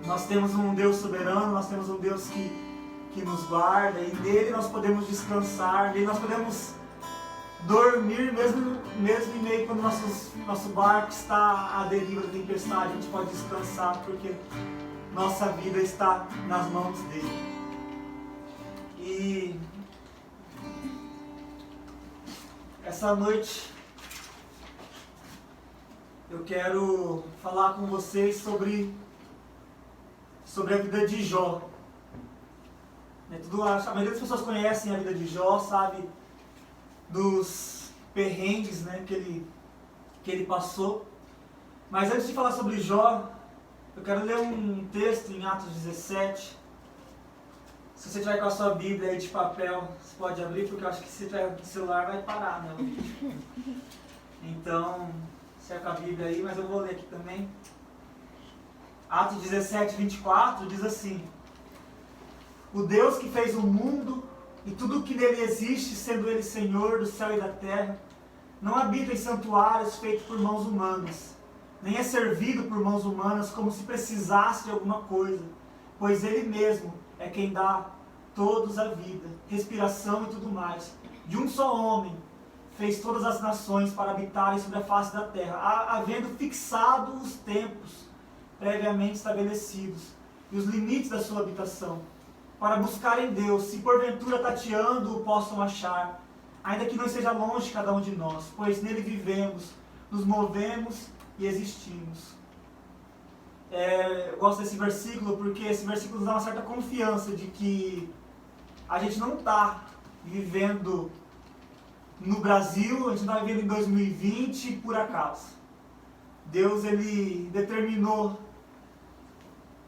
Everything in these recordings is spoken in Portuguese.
Nós temos um Deus soberano, nós temos um Deus que nos guarda, e nele nós podemos descansar, nele nós podemos dormir mesmo em meio quando nosso barco está à deriva da tempestade. A gente pode descansar porque nossa vida está nas mãos dele. E essa noite eu quero falar com vocês sobre a vida de Jó. A maioria das pessoas conhecem a vida de Jó, sabe dos perrengues, né, que ele passou. Mas antes de falar sobre Jó, eu quero ler um texto em Atos 17. Se você tiver com a sua Bíblia aí de papel, você pode abrir, porque eu acho que se tiver no celular vai parar, né? Então, você é com a Bíblia aí, mas eu vou ler aqui também. Atos 17, 24 diz assim: o Deus que fez o mundo e tudo o que nele existe, sendo ele Senhor do céu e da terra, não habita em santuários feitos por mãos humanas, nem é servido por mãos humanas como se precisasse de alguma coisa, pois ele mesmo é quem dá todos a vida, respiração e tudo mais. De um só homem fez todas as nações para habitarem sobre a face da terra, havendo fixado os tempos previamente estabelecidos e os limites da sua habitação, para buscarem Deus, se porventura tateando o possam achar, ainda que não esteja longe cada um de nós, pois nele vivemos, nos movemos e existimos. Eu gosto desse versículo porque esse versículo nos dá uma certa confiança de que a gente não está vivendo no Brasil, a gente não está vivendo em 2020 por acaso. Deus, ele determinou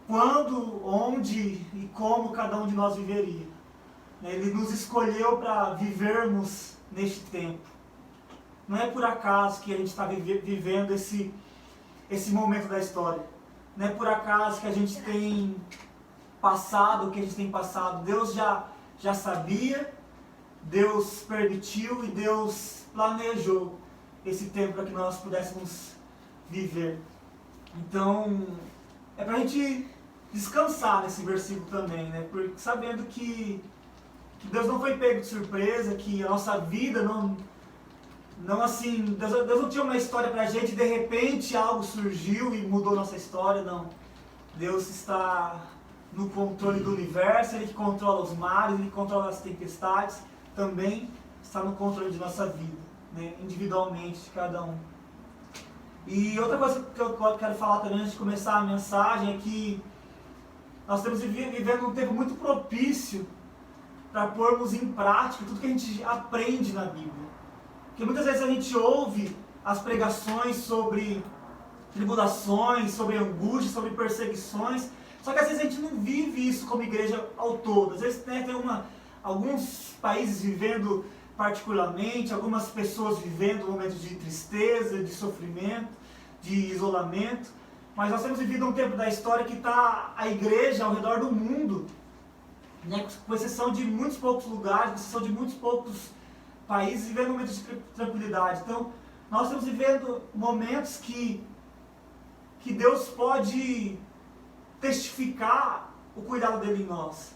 quando, onde e como cada um de nós viveria. Ele nos escolheu para vivermos neste tempo. Não é por acaso que a gente está vivendo esse momento da história. Não é por acaso que a gente tem passado o que a gente tem passado. Deus já sabia, Deus permitiu e Deus planejou esse tempo para que nós pudéssemos viver. Então, é para a gente descansar nesse versículo também, né? Porque sabendo que Deus não foi pego de surpresa, que a nossa vida não assim, Deus não tinha uma história pra gente, de repente algo surgiu e mudou nossa história, não. Deus está no controle do universo, Ele que controla os mares, Ele que controla as tempestades, também está no controle de nossa vida, né? Individualmente, de cada um. E outra coisa que eu quero falar também antes de começar a mensagem é que nós estamos vivendo um tempo muito propício para pormos em prática tudo que a gente aprende na Bíblia. Porque muitas vezes a gente ouve as pregações sobre tribulações, sobre angústia, sobre perseguições, só que às vezes a gente não vive isso como igreja ao todo. Às vezes, né, tem alguns países vivendo particularmente, algumas pessoas vivendo momentos de tristeza, de sofrimento, de isolamento, mas nós temos vivido um tempo da história que está a igreja ao redor do mundo, né, com exceção de muitos poucos lugares, com exceção de muitos poucos países, vivendo momentos de tranquilidade. Então, nós estamos vivendo momentos que Deus pode testificar o cuidado dele em nós.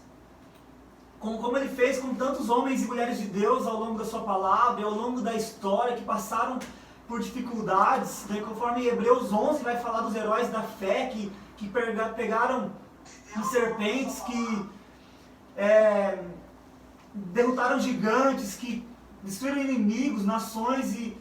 Como ele fez com tantos homens e mulheres de Deus ao longo da sua palavra e ao longo da história, que passaram por dificuldades, né? Conforme Hebreus 11 vai falar dos heróis da fé, que pegaram serpentes, que derrotaram gigantes, que destruíram inimigos, nações, e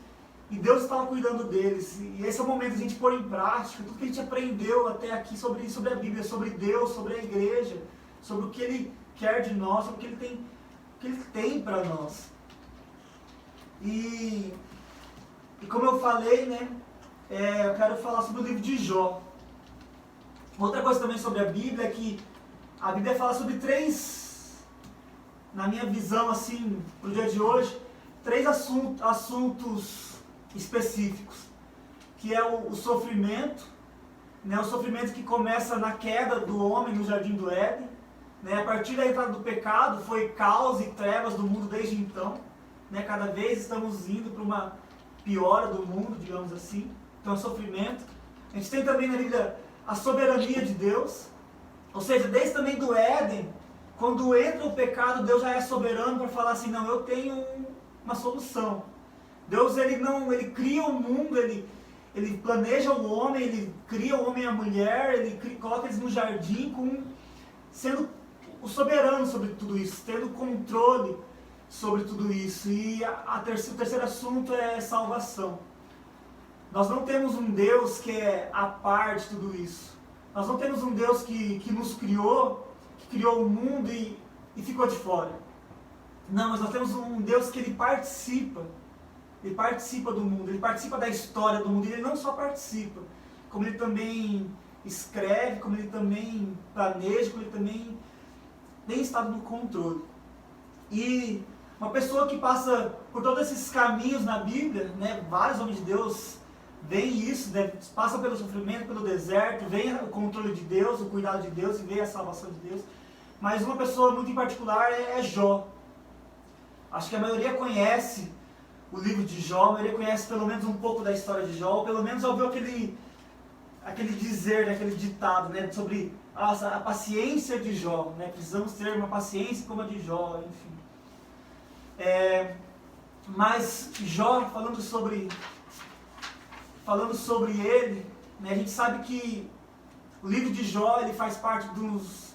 Deus estava cuidando deles. E esse é o momento de a gente pôr em prática tudo que a gente aprendeu até aqui sobre a Bíblia, sobre Deus, sobre a igreja, sobre o que Ele quer de nós, sobre o que Ele tem para nós. E como eu falei, né, eu quero falar sobre o livro de Jó. Outra coisa também sobre a Bíblia é que a Bíblia fala sobre na minha visão, assim, para o dia de hoje, 3 assuntos específicos, que é o sofrimento, né, o sofrimento que começa na queda do homem no Jardim do Éden, né, a partir da entrada do pecado, foi caos e trevas do mundo desde então, né, cada vez estamos indo para uma piora do mundo, digamos assim, então é sofrimento. A gente tem também na Bíblia a soberania de Deus, Ou seja, desde também do Éden, quando entra o pecado, Deus já é soberano para falar assim, não, eu tenho uma solução. Deus, ele cria o mundo, ele planeja o homem, ele cria o homem e a mulher, coloca eles no jardim, sendo o soberano sobre tudo isso, tendo controle sobre tudo isso. E o terceiro assunto é salvação. Nós não temos um Deus que é a parte de tudo isso. Nós não temos um Deus que nos criou, que criou o mundo e ficou de fora. Não, mas nós temos um Deus que ele participa do mundo, ele participa da história do mundo, e ele não só participa, como ele também escreve, como ele também planeja, como ele também tem estado no controle. E uma pessoa que passa por todos esses caminhos na Bíblia, né, vários homens de Deus veem isso, né, passa pelo sofrimento, pelo deserto, vem o controle de Deus, o cuidado de Deus e vem a salvação de Deus. Mas uma pessoa muito em particular é Jó. Acho que a maioria conhece o livro de Jó, a maioria conhece pelo menos um pouco da história de Jó, ou pelo menos ouviu aquele dizer, né, aquele ditado, né, sobre a paciência de Jó, né, precisamos ter uma paciência como a de Jó, enfim. Mas Jó, falando sobre ele, né, a gente sabe que o livro de Jó ele faz parte dos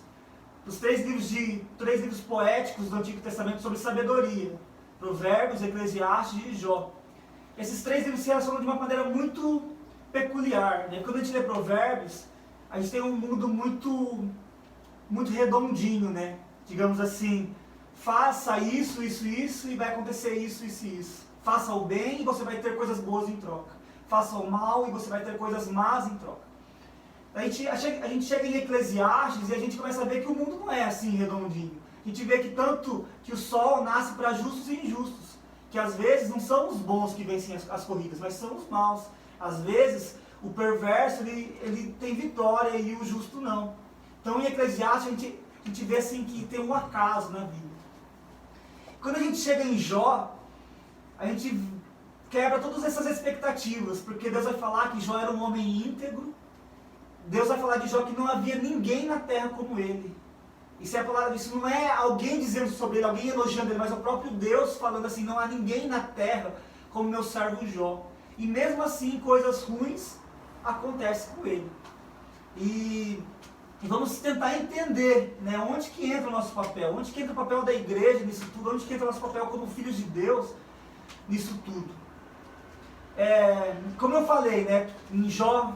três livros poéticos do Antigo Testamento sobre sabedoria. Provérbios, Eclesiastes e Jó. Esses três livros se relacionam de uma maneira muito peculiar, né? Quando a gente lê Provérbios, a gente tem um mundo muito redondinho, né? Digamos assim, faça isso, isso, isso e vai acontecer isso, isso e isso. Faça o bem e você vai ter coisas boas em troca. Faça o mal e você vai ter coisas más em troca. A gente chega em Eclesiastes e a gente começa a ver que o mundo não é assim redondinho. A gente vê que o sol nasce para justos e injustos, que às vezes não são os bons que vencem as corridas, mas são os maus. Às vezes o perverso ele tem vitória e o justo não. Então em Eclesiastes a gente vê assim que tem um acaso na vida. Quando a gente chega em Jó, a gente quebra todas essas expectativas, porque Deus vai falar que Jó era um homem íntegro. Deus vai falar de Jó que não havia ninguém na terra como ele. Isso não é alguém dizendo sobre ele, alguém elogiando ele, mas é o próprio Deus falando assim, não há ninguém na terra como meu servo Jó. E mesmo assim, coisas ruins acontecem com ele. E vamos tentar entender, né, onde que entra o nosso papel, onde que entra o papel da igreja nisso tudo, onde que entra o nosso papel como filhos de Deus nisso tudo. Como eu falei, né, em Jó,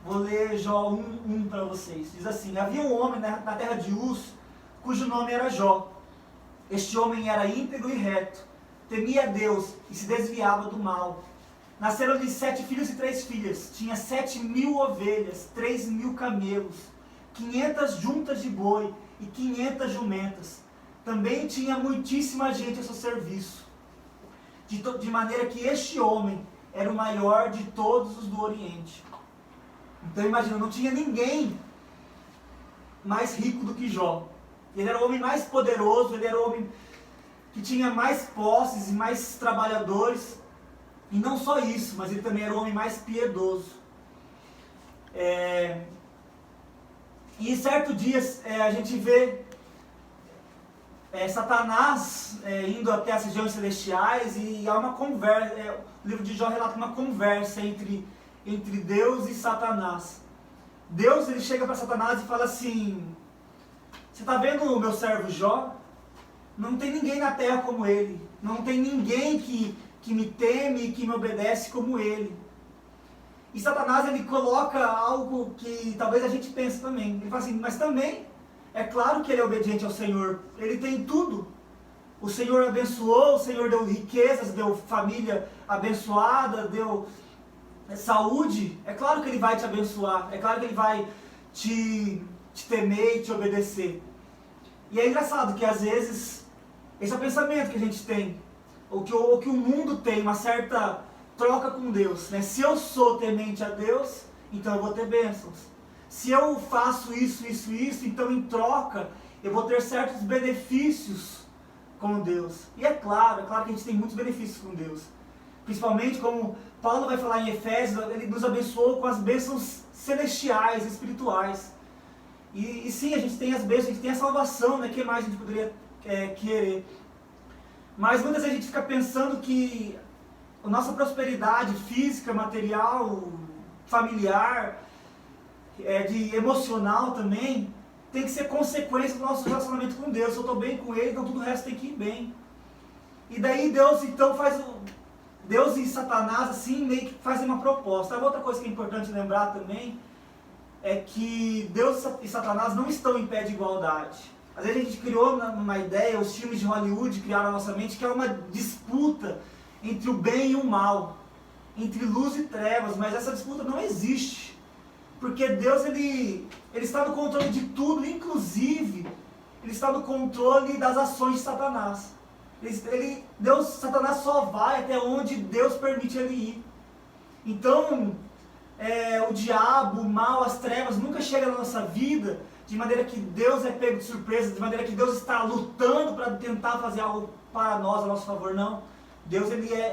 vou ler Jó 1 para vocês. Diz assim: havia um homem na terra de Uz, cujo nome era Jó. Este homem era íntegro e reto, temia a Deus e se desviava do mal. Nasceram-lhe 7 filhos e 3 filhas. Tinha 7.000 ovelhas, 3.000 camelos, 500 juntas de boi e 500 jumentas. Também tinha muitíssima gente a seu serviço. De maneira que este homem era o maior de todos os do Oriente. Então imagina, não tinha ninguém mais rico do que Jó. Ele era o homem mais poderoso, ele era o homem que tinha mais posses e mais trabalhadores. E não só isso, mas ele também era o homem mais piedoso. E certo dia a gente vê Satanás indo até as regiões celestiais, e há uma conversa, o livro de Jó relata uma conversa entre Deus e Satanás. Deus ele chega para Satanás e fala assim: você está vendo o meu servo Jó? Não tem ninguém na terra como ele. Não tem ninguém que me teme e que me obedece como ele. E Satanás ele coloca algo que talvez a gente pense também. Ele fala assim: mas também é claro que ele é obediente ao Senhor. Ele tem tudo. O Senhor abençoou, o Senhor deu riquezas, deu família abençoada, deu saúde. É claro que ele vai te abençoar. É claro que ele vai te temer e te obedecer. E é engraçado que às vezes esse é o pensamento que a gente tem, ou que o mundo tem, uma certa troca com Deus, né? Se eu sou temente a Deus, então eu vou ter bênçãos. Se eu faço isso, então em troca eu vou ter certos benefícios com Deus. E é claro que a gente tem muitos benefícios com Deus. Principalmente como Paulo vai falar em Efésios, ele nos abençoou com as bênçãos celestiais, espirituais. E sim, a gente tem as bênçãos, a gente tem a salvação, né? O que mais a gente poderia querer? Mas muitas vezes a gente fica pensando que a nossa prosperidade física, material, familiar, de emocional também, tem que ser consequência do nosso relacionamento com Deus. Se eu estou bem com Ele, então tudo o resto tem que ir bem. E daí Deus então Deus e Satanás assim meio que fazem uma proposta. Outra coisa que é importante lembrar também é que Deus e Satanás não estão em pé de igualdade. Às vezes a gente criou uma ideia, os filmes de Hollywood criaram na nossa mente que é uma disputa entre o bem e o mal, entre luz e trevas, mas essa disputa não existe. Porque Deus ele está no controle de tudo, inclusive Ele está no controle das ações de Satanás. Satanás só vai até onde Deus permite ele ir. Então, o diabo, o mal, as trevas nunca chegam na nossa vida de maneira que Deus é pego de surpresa, de maneira que Deus está lutando para tentar fazer algo para nós, a nosso favor, não. Deus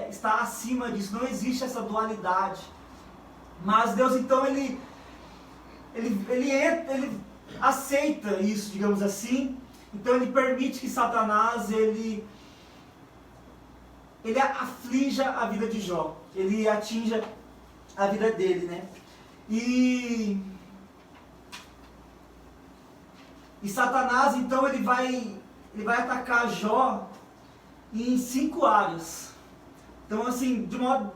está acima disso, não existe essa dualidade. Mas Deus então ele aceita isso, digamos assim. Então ele permite que Satanás ele aflija a vida de Jó, ele atinja a vida dele, né? E Satanás então ele vai atacar Jó em 5 áreas. Então assim, Jó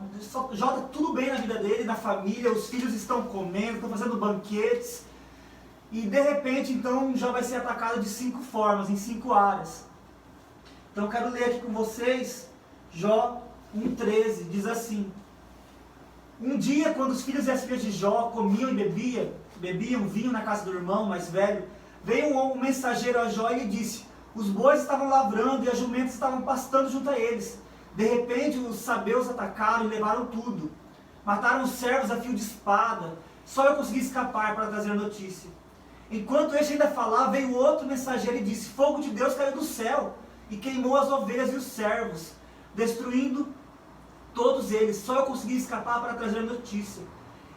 está tudo bem na vida dele, na família, os filhos estão comendo, estão fazendo banquetes, e de repente então Jó vai ser atacado de 5 formas, em 5 áreas. Então eu quero ler aqui com vocês Jó 1,13, diz assim: um dia, quando os filhos e as filhas de Jó comiam e bebiam vinho na casa do irmão mais velho, veio um mensageiro a Jó e lhe disse: os bois estavam lavrando e as jumentas estavam pastando junto a eles. De repente os sabeus atacaram e levaram tudo. Mataram os servos a fio de espada. Só eu consegui escapar para trazer a notícia. Enquanto este ainda falava, veio outro mensageiro e disse: fogo de Deus caiu do céu e queimou as ovelhas e os servos, destruindo todos eles. Só eu consegui escapar para trazer a notícia.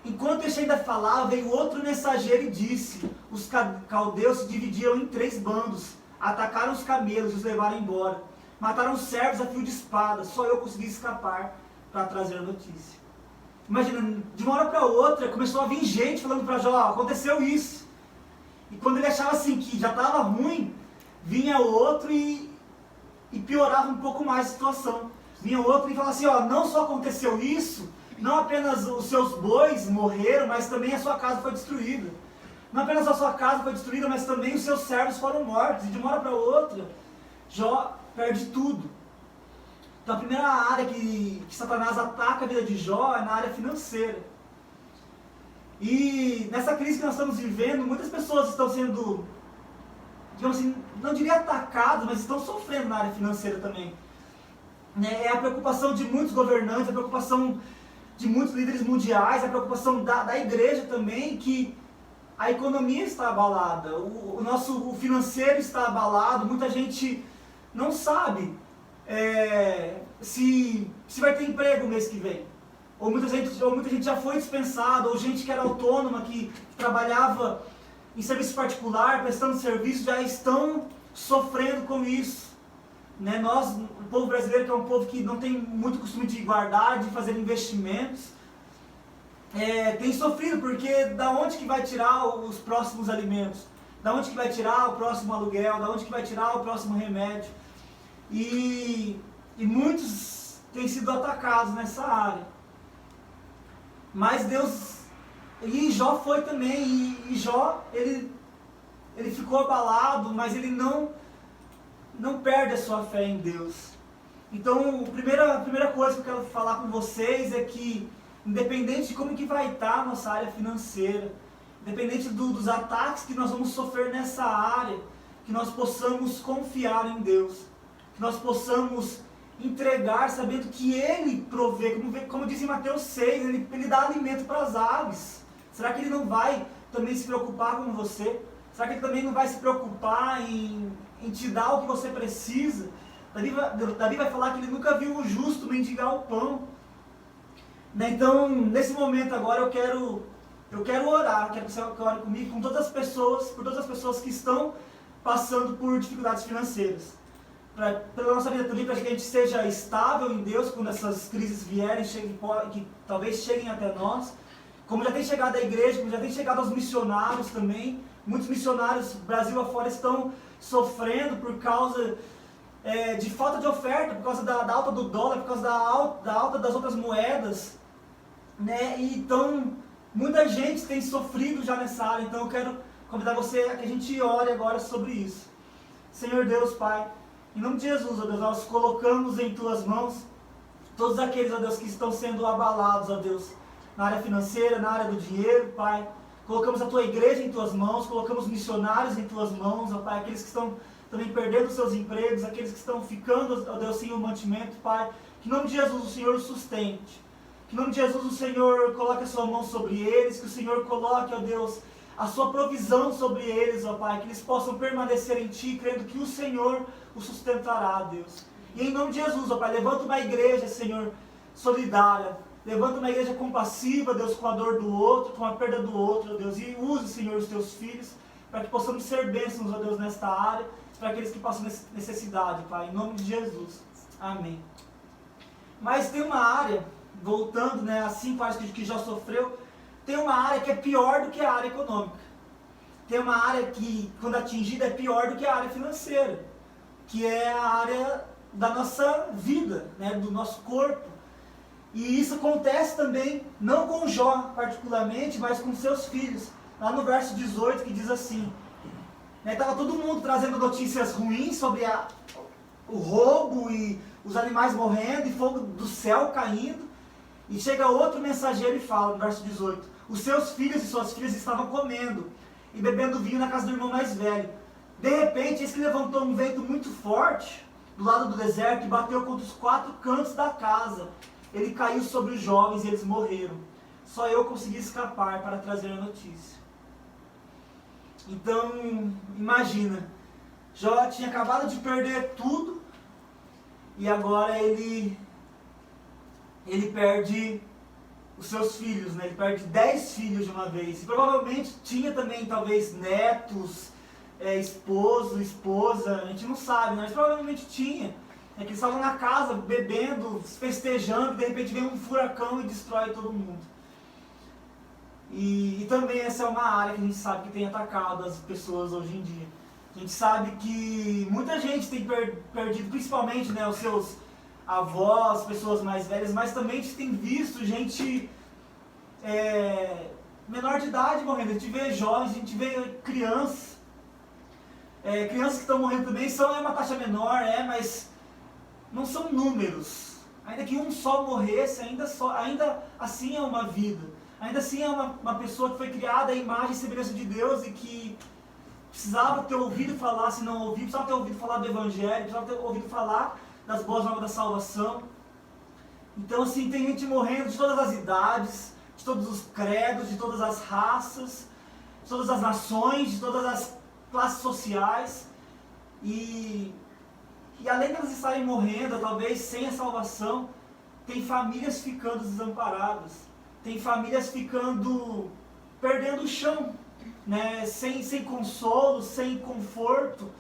Enquanto este ainda falava, veio outro mensageiro e disse: os caldeus se dividiram em 3 bandos, atacaram os camelos e os levaram embora. Mataram os servos a fio de espada. Só eu consegui escapar para trazer a notícia. Imagina, de uma hora para outra começou a vir gente falando para Jó: aconteceu isso. E quando ele achava assim que já estava ruim, vinha outro e piorava um pouco mais a situação. Vinha outro e falava assim: não só aconteceu isso, não apenas os seus bois morreram, mas também a sua casa foi destruída. Não apenas a sua casa foi destruída, mas também os seus servos foram mortos. E de uma hora para outra, Jó perde tudo. Então a primeira área que Satanás ataca a vida de Jó é na área financeira. E nessa crise que nós estamos vivendo, muitas pessoas estão sendo, digamos assim, não diria atacadas, mas estão sofrendo na área financeira também. É a preocupação de muitos governantes, a preocupação de muitos líderes mundiais, a preocupação da igreja também, que a economia está abalada, o financeiro está abalado, muita gente não sabe se vai ter emprego no mês que vem. Ou muita gente já foi dispensada, ou gente que era autônoma, que trabalhava em serviço particular, prestando serviço, já estão sofrendo com isso. Né? Nós, o povo brasileiro, que é um povo que não tem muito costume de guardar, de fazer investimentos, tem sofrido, porque da onde que vai tirar os próximos alimentos? Da onde que vai tirar o próximo aluguel? Da onde que vai tirar o próximo remédio? E muitos têm sido atacados nessa área. Mas Deus, e Jó foi também, e Jó, ele ficou abalado, mas ele não perde a sua fé em Deus. Então, a primeira coisa que eu quero falar com vocês é que, independente de como que vai estar a nossa área financeira, independente dos ataques que nós vamos sofrer nessa área, que nós possamos confiar em Deus, que nós possamos entregar sabendo que Ele provê, como diz em Mateus 6, Ele dá alimento para as aves. Será que Ele não vai também se preocupar com você? Será que Ele também não vai se preocupar em te dar o que você precisa? Davi vai falar que ele nunca viu o justo mendigar o pão. Então, nesse momento agora eu quero Eu quero orar, quero que você ore comigo, com todas as pessoas, por todas as pessoas que estão passando por dificuldades financeiras. Pela nossa vida também, para que a gente seja estável em Deus quando essas crises vierem, que talvez cheguem até nós. Como já tem chegado à igreja, como já tem chegado aos missionários também. Muitos missionários, Brasil afora, estão sofrendo por causa de falta de oferta, por causa da alta do dólar, por causa da alta das outras moedas. Né? E então, muita gente tem sofrido já nessa área. Então eu quero convidar você a que a gente ore agora sobre isso. Senhor Deus, Pai, em nome de Jesus, ó Deus, nós colocamos em Tuas mãos todos aqueles, ó Deus, que estão sendo abalados, ó Deus, na área financeira, na área do dinheiro, Pai. Colocamos a Tua igreja em Tuas mãos, colocamos missionários em Tuas mãos, ó Pai, aqueles que estão também perdendo seus empregos, aqueles que estão ficando, ó Deus, sem o mantimento, Pai. Que em nome de Jesus o Senhor os sustente. Que em nome de Jesus o Senhor coloque a Sua mão sobre eles, que o Senhor coloque, ó Deus, a Sua provisão sobre eles, ó Pai, que eles possam permanecer em Ti, crendo que o Senhor os sustentará, Deus. E em nome de Jesus, ó Pai, levanta uma igreja, Senhor, solidária, levanta uma igreja compassiva, Deus, com a dor do outro, com a perda do outro, ó Deus, e use, Senhor, os Teus filhos, para que possamos ser bênçãos, ó Deus, nesta área, para aqueles que passam necessidade, Pai, em nome de Jesus. Amém. Mas tem uma área, voltando, né, às 5 áreas que já sofreu, tem uma área que é pior do que a área econômica. Tem uma área que, quando atingida, é pior do que a área financeira, que é a área da nossa vida, né, do nosso corpo. E isso acontece também, não com Jó particularmente, mas com seus filhos. Lá no verso 18, que diz assim, estava todo mundo trazendo notícias ruins sobre o roubo e os animais morrendo e fogo do céu caindo. E chega outro mensageiro e fala, no verso 18, os seus filhos e suas filhas estavam comendo e bebendo vinho na casa do irmão mais velho. De repente, eis que levantou um vento muito forte do lado do deserto e bateu contra os 4 cantos da casa. Ele caiu sobre os jovens e eles morreram. Só eu consegui escapar para trazer a notícia. Então, imagina, Jó tinha acabado de perder tudo e agora ele perde os seus filhos, né? Ele perde 10 filhos de uma vez. E provavelmente tinha também, talvez, netos, esposo, esposa, a gente não sabe, mas provavelmente tinha. Que eles estavam na casa, bebendo, festejando, e de repente vem um furacão e destrói todo mundo. E também essa é uma área que a gente sabe que tem atacado as pessoas hoje em dia. A gente sabe que muita gente tem perdido, principalmente, né, os seus avós, pessoas mais velhas, mas também a gente tem visto gente menor de idade morrendo. A gente vê jovens, a gente vê crianças. Crianças que estão morrendo também é uma taxa menor, mas não são números. Ainda que um só morresse, ainda assim é uma vida. Ainda assim é uma pessoa que foi criada à imagem e semelhança de Deus e que precisava ter ouvido falar, se não ouviu, precisava ter ouvido falar do Evangelho, precisava ter ouvido falar das boas novas da salvação. Então, assim, tem gente morrendo de todas as idades, de todos os credos, de todas as raças, de todas as nações, de todas as classes sociais. E além de elas estarem morrendo, talvez sem a salvação, tem famílias ficando desamparadas. Tem famílias perdendo o chão, né? sem consolo, sem conforto.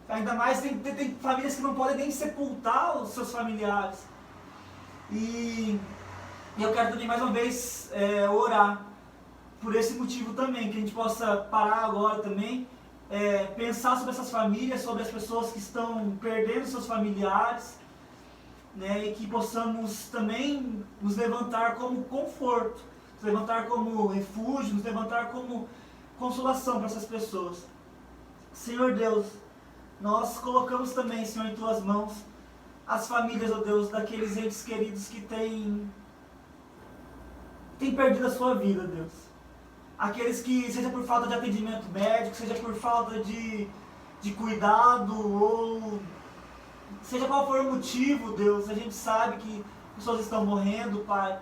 Ainda mais tem famílias que não podem nem sepultar os seus familiares. E eu quero também mais uma vez orar por esse motivo também, que a gente possa parar agora também, pensar sobre essas famílias, sobre as pessoas que estão perdendo seus familiares, né, e que possamos também nos levantar como conforto, nos levantar como refúgio, nos levantar como consolação para essas pessoas. Senhor Deus, nós colocamos também, Senhor, em Tuas mãos as famílias, ó Deus, daqueles entes queridos que têm perdido a sua vida, Deus. Aqueles que, seja por falta de atendimento médico, seja por falta de cuidado, ou seja qual for o motivo, Deus, a gente sabe que pessoas estão morrendo, Pai.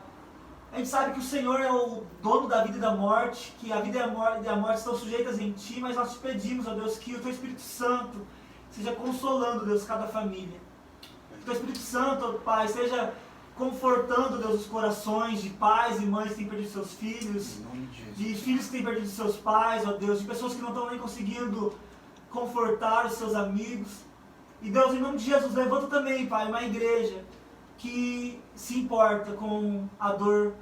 A gente sabe que o Senhor é o dono da vida e da morte, que a vida e a morte estão sujeitas em Ti, mas nós te pedimos, ó Deus, que o Teu Espírito Santo seja consolando, Deus, cada família. Que o Teu Espírito Santo, ó Pai, seja confortando, Deus, os corações de pais e mães que têm perdido seus filhos, de filhos que têm perdido seus pais, ó Deus, de pessoas que não estão nem conseguindo confortar os seus amigos. E Deus, em nome de Jesus, levanta também, Pai, uma igreja que se importa com a dor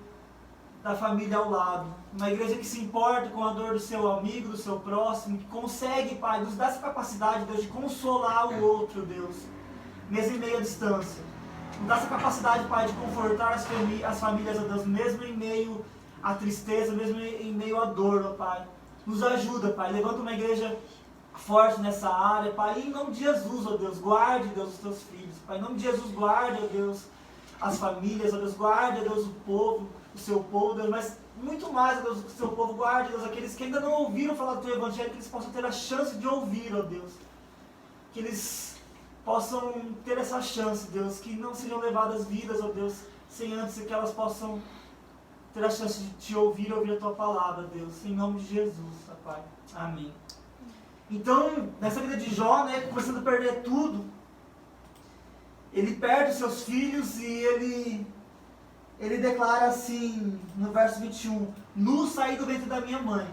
da família ao lado. Uma igreja que se importa com a dor do seu amigo, do seu próximo, que consegue, Pai, nos dar essa capacidade, Deus, de consolar o outro, Deus, mesmo em meio à distância. Nos dá essa capacidade, Pai, de confortar as famílias, ó Deus, mesmo em meio à tristeza, mesmo em meio à dor, ó Pai. Nos ajuda, Pai, levanta uma igreja forte nessa área, Pai, em nome de Jesus, ó Deus, guarde, Deus, os teus filhos, Pai, em nome de Jesus, guarde, ó Deus, as famílias, ó Deus, guarde, ó Deus, o povo, o seu povo, Deus, mas muito mais, ó Deus, o seu povo, guarde, Deus, aqueles que ainda não ouviram falar do teu evangelho, que eles possam ter a chance de ouvir, ó Deus, que eles possam ter essa chance, Deus, que não sejam levadas vidas, ó Deus, sem antes que elas possam ter a chance de te ouvir a tua palavra, Deus, em nome de Jesus, ó Pai, amém. Então, nessa vida de Jó, né, começando a perder tudo, ele perde os seus filhos e ele declara assim, no verso 21, nu saí do ventre da minha mãe,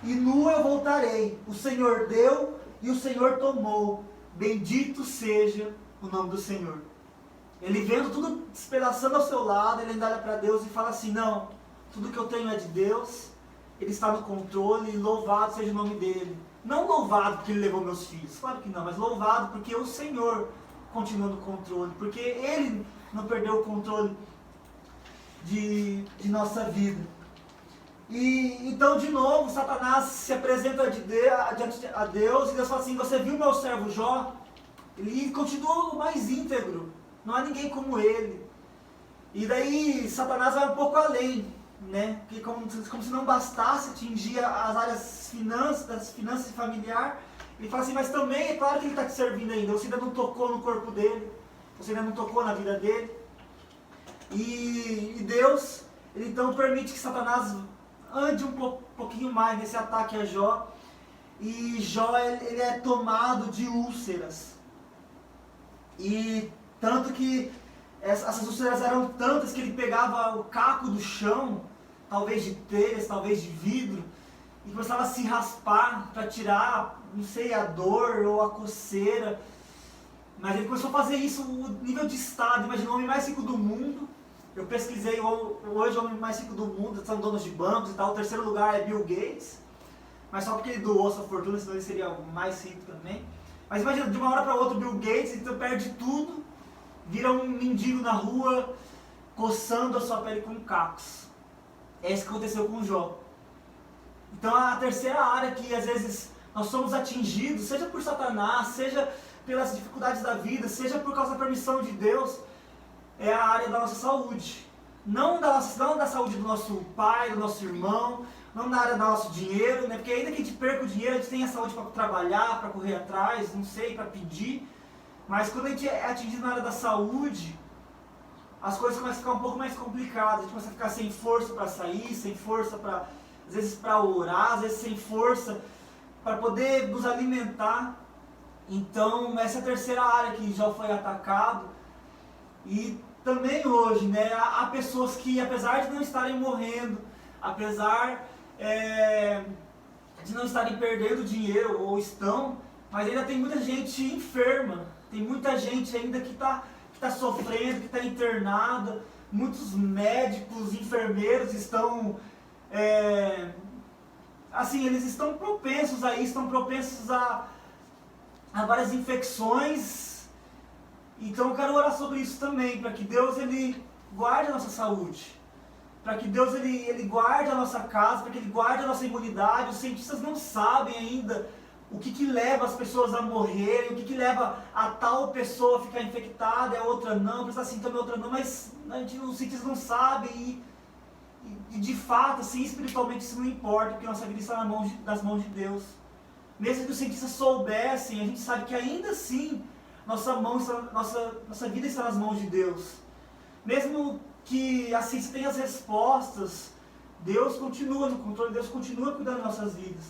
e nu eu voltarei, o Senhor deu e o Senhor tomou, bendito seja o nome do Senhor. Ele vendo tudo despedaçando ao seu lado, ele ainda olha para Deus e fala assim, não, tudo que eu tenho é de Deus, Ele está no controle, louvado seja o nome dEle. Não louvado porque Ele levou meus filhos, claro que não, mas louvado porque o Senhor continua no controle, porque Ele não perdeu o controle de nossa vida. E então, de novo, Satanás se apresenta diante a Deus, e Deus fala assim, você viu meu servo Jó? Ele continua o mais íntegro, não há ninguém como ele. E daí Satanás vai um pouco além, né? Que como se não bastasse atingir as áreas das finanças familiar, ele fala assim, mas também é claro que ele está te servindo ainda, você ainda não tocou no corpo dele, você ainda não tocou na vida dele. E Deus, ele então permite que Satanás ande um pouquinho mais nesse ataque a Jó, e Jó ele é tomado de úlceras, e tanto que essas úlceras eram tantas que ele pegava o caco do chão, talvez de telhas, talvez de vidro, e começava a se raspar para tirar, não sei, a dor ou a coceira. Mas ele começou a fazer isso, o nível de estado, imagina o homem mais rico do mundo. Eu pesquisei hoje o homem mais rico do mundo, são donos de bancos e tal, o terceiro lugar é Bill Gates, mas só porque ele doou sua fortuna, senão ele seria o mais rico também. Mas imagina, de uma hora para outra, Bill Gates, então perde tudo, vira um mendigo na rua, coçando a sua pele com cacos. É isso que aconteceu com Jó. Então a terceira área que às vezes nós somos atingidos, seja por Satanás, seja pelas dificuldades da vida, seja por causa da permissão de Deus, é a área da nossa saúde. Não da saúde do nosso pai, do nosso irmão, não da área do nosso dinheiro, né? Porque ainda que a gente perca o dinheiro, a gente tem a saúde para trabalhar, para correr atrás, não sei, para pedir. Mas quando a gente é atingido na área da saúde, as coisas começam a ficar um pouco mais complicadas. A gente começa a ficar sem força para sair, sem força para, às vezes, para orar, às vezes sem força para poder nos alimentar. Então, essa é a terceira área que Jó foi atacado. E também hoje, né, há pessoas que, apesar de não estarem morrendo, apesar de não estarem perdendo dinheiro, ou estão, mas ainda tem muita gente enferma, tem muita gente ainda que está sofrendo, que está internada, muitos médicos, enfermeiros estão, assim, eles estão propensos a isso, estão propensos a várias infecções. Então eu quero orar sobre isso também, para que Deus ele guarde a nossa saúde, para que Deus ele guarde a nossa casa, para que Ele guarde a nossa imunidade. Os cientistas não sabem ainda o que leva as pessoas a morrerem, o que leva a tal pessoa a ficar infectada e a outra não, precisa sintoma e a outra não, mas os cientistas não sabem e de fato, assim, espiritualmente isso não importa, porque nossa vida está nas mãos de Deus. Mesmo que os cientistas soubessem, a gente sabe que ainda assim nossa vida está nas mãos de Deus. Mesmo que a ciência tenha as respostas, Deus continua no controle, Deus continua cuidando das nossas vidas.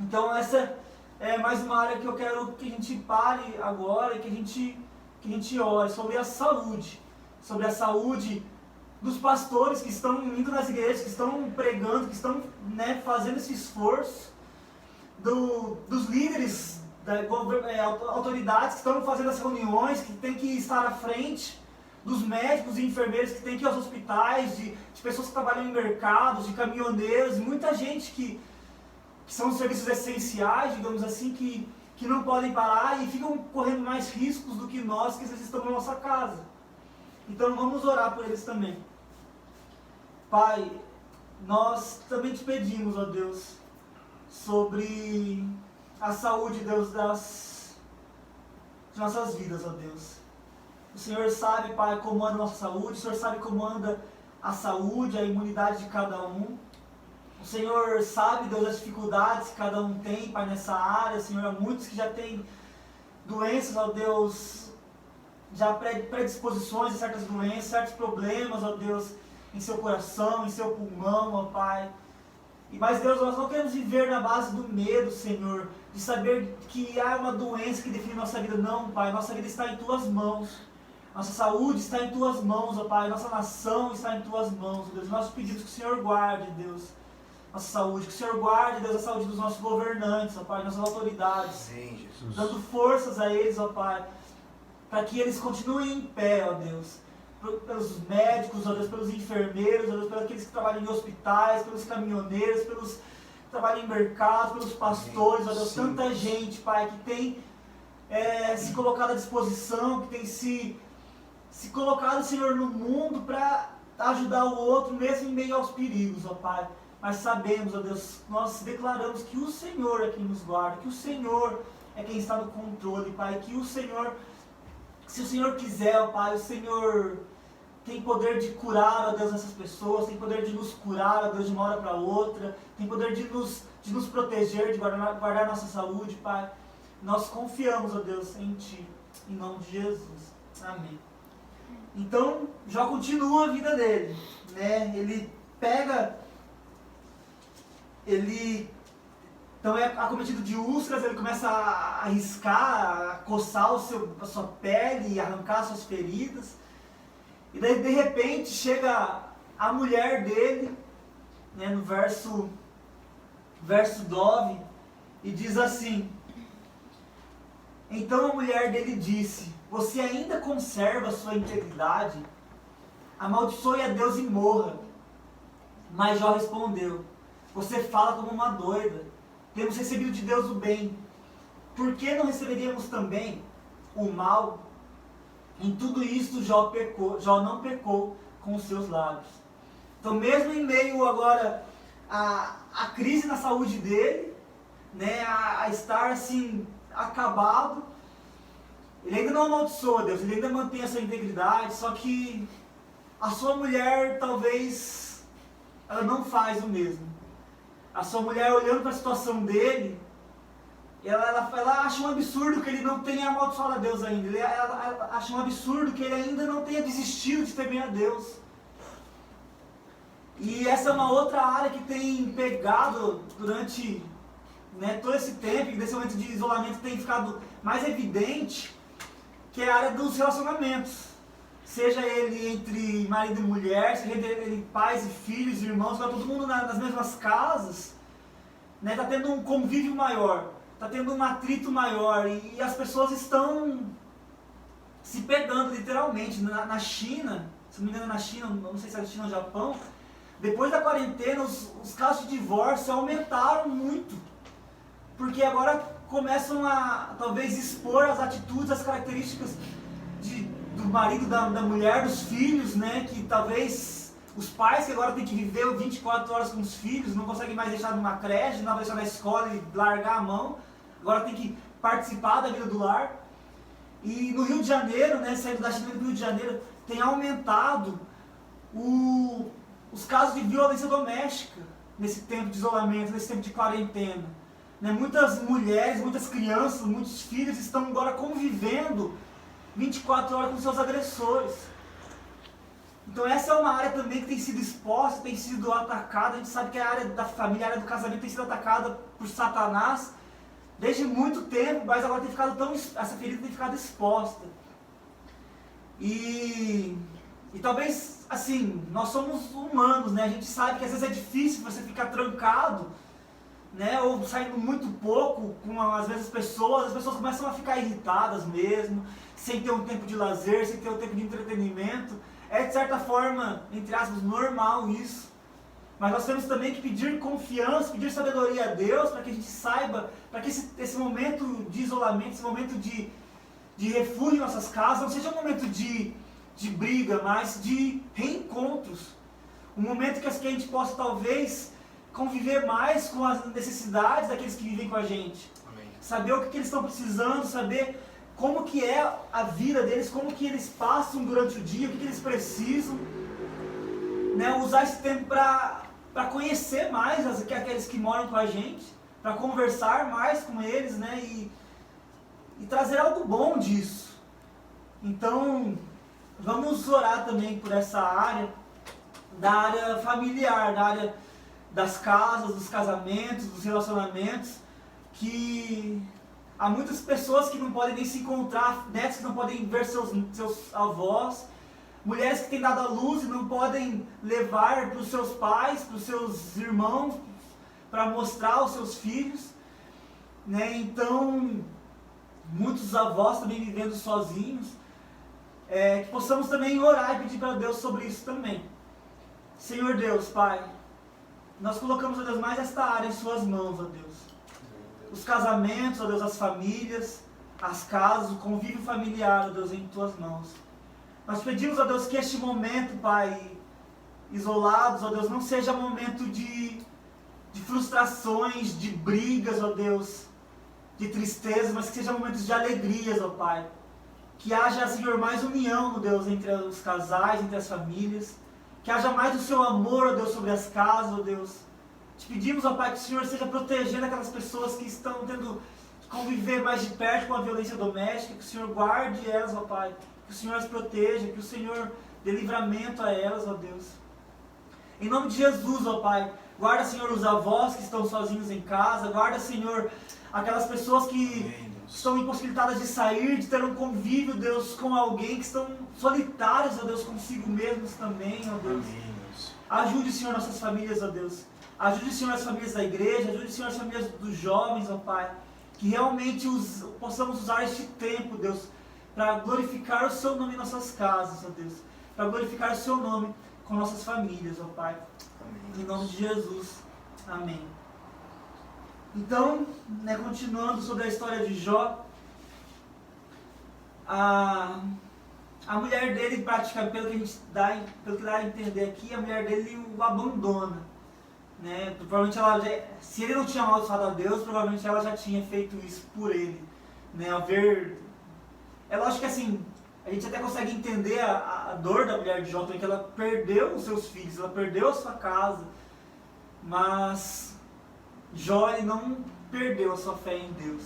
Então essa é mais uma área que eu quero que a gente pare agora e que a gente ore sobre a saúde. sobre a saúde dos pastores que estão indo nas igrejas, que estão pregando, que estão, né, fazendo esse esforço, dos líderes, autoridades que estão fazendo as reuniões, que tem que estar à frente, dos médicos e enfermeiros que tem que ir aos hospitais, de pessoas que trabalham em mercados, de caminhoneiros, muita gente que são serviços essenciais, digamos assim, que não podem parar e ficam correndo mais riscos do que nós, que eles estão na nossa casa. Então vamos orar por eles também. Pai, nós também te pedimos, ó Deus, sobre a saúde, Deus, de nossas vidas, ó Deus. O Senhor sabe, Pai, como anda a nossa saúde, o Senhor sabe como anda a saúde, a imunidade de cada um. O Senhor sabe, Deus, as dificuldades que cada um tem, Pai, nessa área. Senhor, há muitos que já têm doenças, ó Deus, já predisposições a certas doenças, certos problemas, ó Deus, em seu coração, em seu pulmão, ó Pai. Mas, Deus, nós não queremos viver na base do medo, Senhor, de saber que há uma doença que define nossa vida. Não, Pai, nossa vida está em Tuas mãos. Nossa saúde está em Tuas mãos, ó Pai. Nossa nação está em Tuas mãos, Deus. Nós pedimos que o Senhor guarde, Deus, nossa saúde. Que o Senhor guarde, Deus, a saúde dos nossos governantes, ó Pai, nossas autoridades. Sim, Jesus. Dando forças a eles, ó Pai, para que eles continuem em pé, ó Deus. Pelos médicos, ó Deus, pelos enfermeiros, ó Deus, pelos aqueles que trabalham em hospitais, pelos caminhoneiros, pelos que trabalham em mercados, pelos pastores, ó Deus. Sim. Tanta gente, Pai, que tem se colocado à disposição, que tem se colocado, Senhor, no mundo para ajudar o outro, mesmo em meio aos perigos, ó Pai. Mas sabemos, ó Deus, nós declaramos que o Senhor é quem nos guarda, que o Senhor é quem está no controle, Pai, que o Senhor, se o Senhor quiser, ó Pai, o Senhor tem poder de curar, ó Deus, essas pessoas, tem poder de nos curar, ó Deus, de uma hora para outra, tem poder de nos proteger, de guardar nossa saúde, Pai. Nós confiamos, ó Deus, em Ti, em nome de Jesus. Amém. Então, Jó continua a vida dele, né? Então é acometido de úlceras, ele começa a riscar, a coçar a sua pele, arrancar suas feridas. E daí, de repente, chega a mulher dele, né, no verso 9, e diz assim: então a mulher dele disse: você ainda conserva a sua integridade? Amaldiçoe a Deus e morra. Mas Jó respondeu: você fala como uma doida. Temos recebido de Deus o bem. Por que não receberíamos também o mal? Em tudo isto Jó não pecou com os seus lábios. Então, mesmo em meio agora à crise na saúde dele, né, a estar assim acabado, ele ainda não amaldiçoa Deus, ele ainda mantém a sua integridade, só que a sua mulher talvez ela não faz o mesmo. A sua mulher, olhando para a situação dele, ela acha um absurdo que ele não tenha amaldiçoado a Deus ainda. Ela acha um absurdo que ele ainda não tenha desistido de temer a Deus. E essa é uma outra área que tem pegado durante, né, todo esse tempo, e desse momento de isolamento tem ficado mais evidente, que é a área dos relacionamentos. Seja ele entre marido e mulher, seja ele pais e filhos, irmãos, está todo mundo nas mesmas casas, né? Está tendo um convívio maior, está tendo um atrito maior, e as pessoas estão se pegando literalmente. Na China, se não me engano na China, não sei se é na China ou no Japão, depois da quarentena os casos de divórcio aumentaram muito, porque agora começam a talvez expor as atitudes, as características do marido, da mulher, dos filhos, né? Que talvez os pais que agora têm que viver 24 horas com os filhos, não conseguem mais deixar numa creche, não deixar na escola e largar a mão, agora tem que participar da vida do lar. E no Rio de Janeiro, né, saindo da China do Rio de Janeiro, tem aumentado os casos de violência doméstica nesse tempo de isolamento, nesse tempo de quarentena. Né? Muitas mulheres, muitas crianças, muitos filhos estão agora convivendo 24 horas com seus agressores. Então essa é uma área também que tem sido exposta, tem sido atacada. A gente sabe que a área da família, a área do casamento tem sido atacada por Satanás desde muito tempo, mas agora essa ferida tem ficado exposta. E E talvez, assim, nós somos humanos, né? A gente sabe que às vezes é difícil você ficar trancado, né? Ou saindo muito pouco com, às vezes, as pessoas começam a ficar irritadas mesmo, sem ter um tempo de lazer, sem ter um tempo de entretenimento. É, de certa forma, entre aspas, normal isso. Mas nós temos também que pedir confiança, pedir sabedoria a Deus, para que a gente saiba, para que esse momento de isolamento, esse momento de refúgio em nossas casas, não seja um momento de briga, mas de reencontros. Um momento que a gente possa, talvez, conviver mais com as necessidades daqueles que vivem com a gente. Amém. Saber o que eles estão precisando, saber como que é a vida deles, como que eles passam durante o dia, o que eles precisam. Né? Usar esse tempo para conhecer mais aqueles que moram com a gente, para conversar mais com eles, né? E trazer algo bom disso. Então, vamos orar também por essa área, da área familiar, da área das casas, dos casamentos, dos relacionamentos, que há muitas pessoas que não podem nem se encontrar, netos que não podem ver seus avós, mulheres que têm dado à luz e não podem levar para os seus pais, para os seus irmãos, para mostrar aos seus filhos, né? Então, muitos avós também vivendo sozinhos, que possamos também orar e pedir para Deus sobre isso também. Senhor Deus, Pai, nós colocamos, ó Deus, mais esta área em suas mãos, ó Deus. Os casamentos, ó Deus, as famílias, as casas, o convívio familiar, ó Deus, em tuas mãos. Nós pedimos, ó Deus, que este momento, Pai, isolados, ó Deus, não seja momento de frustrações, de brigas, ó Deus, de tristeza, mas que seja momentos de alegrias, ó Pai. Que haja, Senhor, mais união, ó Deus, entre os casais, entre as famílias. Que haja mais do seu amor, ó Deus, sobre as casas, ó Deus. Te pedimos, ó Pai, que o Senhor esteja protegendo aquelas pessoas que estão tendo que conviver mais de perto com a violência doméstica, que o Senhor guarde elas, ó Pai. Que o Senhor as proteja, que o Senhor dê livramento a elas, ó Deus. Em nome de Jesus, ó Pai, guarda, Senhor, os avós que estão sozinhos em casa, guarda, Senhor, aquelas pessoas que estão impossibilitadas de sair, de ter um convívio, Deus, com alguém, que estão solitários, ó Deus, consigo mesmos também, ó Deus. Amém, Deus. Ajude, Senhor, nossas famílias, ó Deus. Ajude, Senhor, as famílias da igreja, ajude, Senhor, as famílias dos jovens, ó Pai. Que realmente possamos usar este tempo, Deus, para glorificar o seu nome em nossas casas, ó Deus. Para glorificar o seu nome com nossas famílias, ó Pai. Amém. Em nome de Jesus. Amém. Então, né, continuando sobre a história de Jó, a mulher dele, praticamente, pelo que dá a entender aqui, a mulher dele o abandona. Né? Provavelmente se ele não tinha amaldiçoado a Deus, provavelmente ela já tinha feito isso por ele. Né? É lógico que assim, a gente até consegue entender a dor da mulher de Jó, porque ela perdeu os seus filhos, ela perdeu a sua casa, mas Jó, ele não perdeu a sua fé em Deus.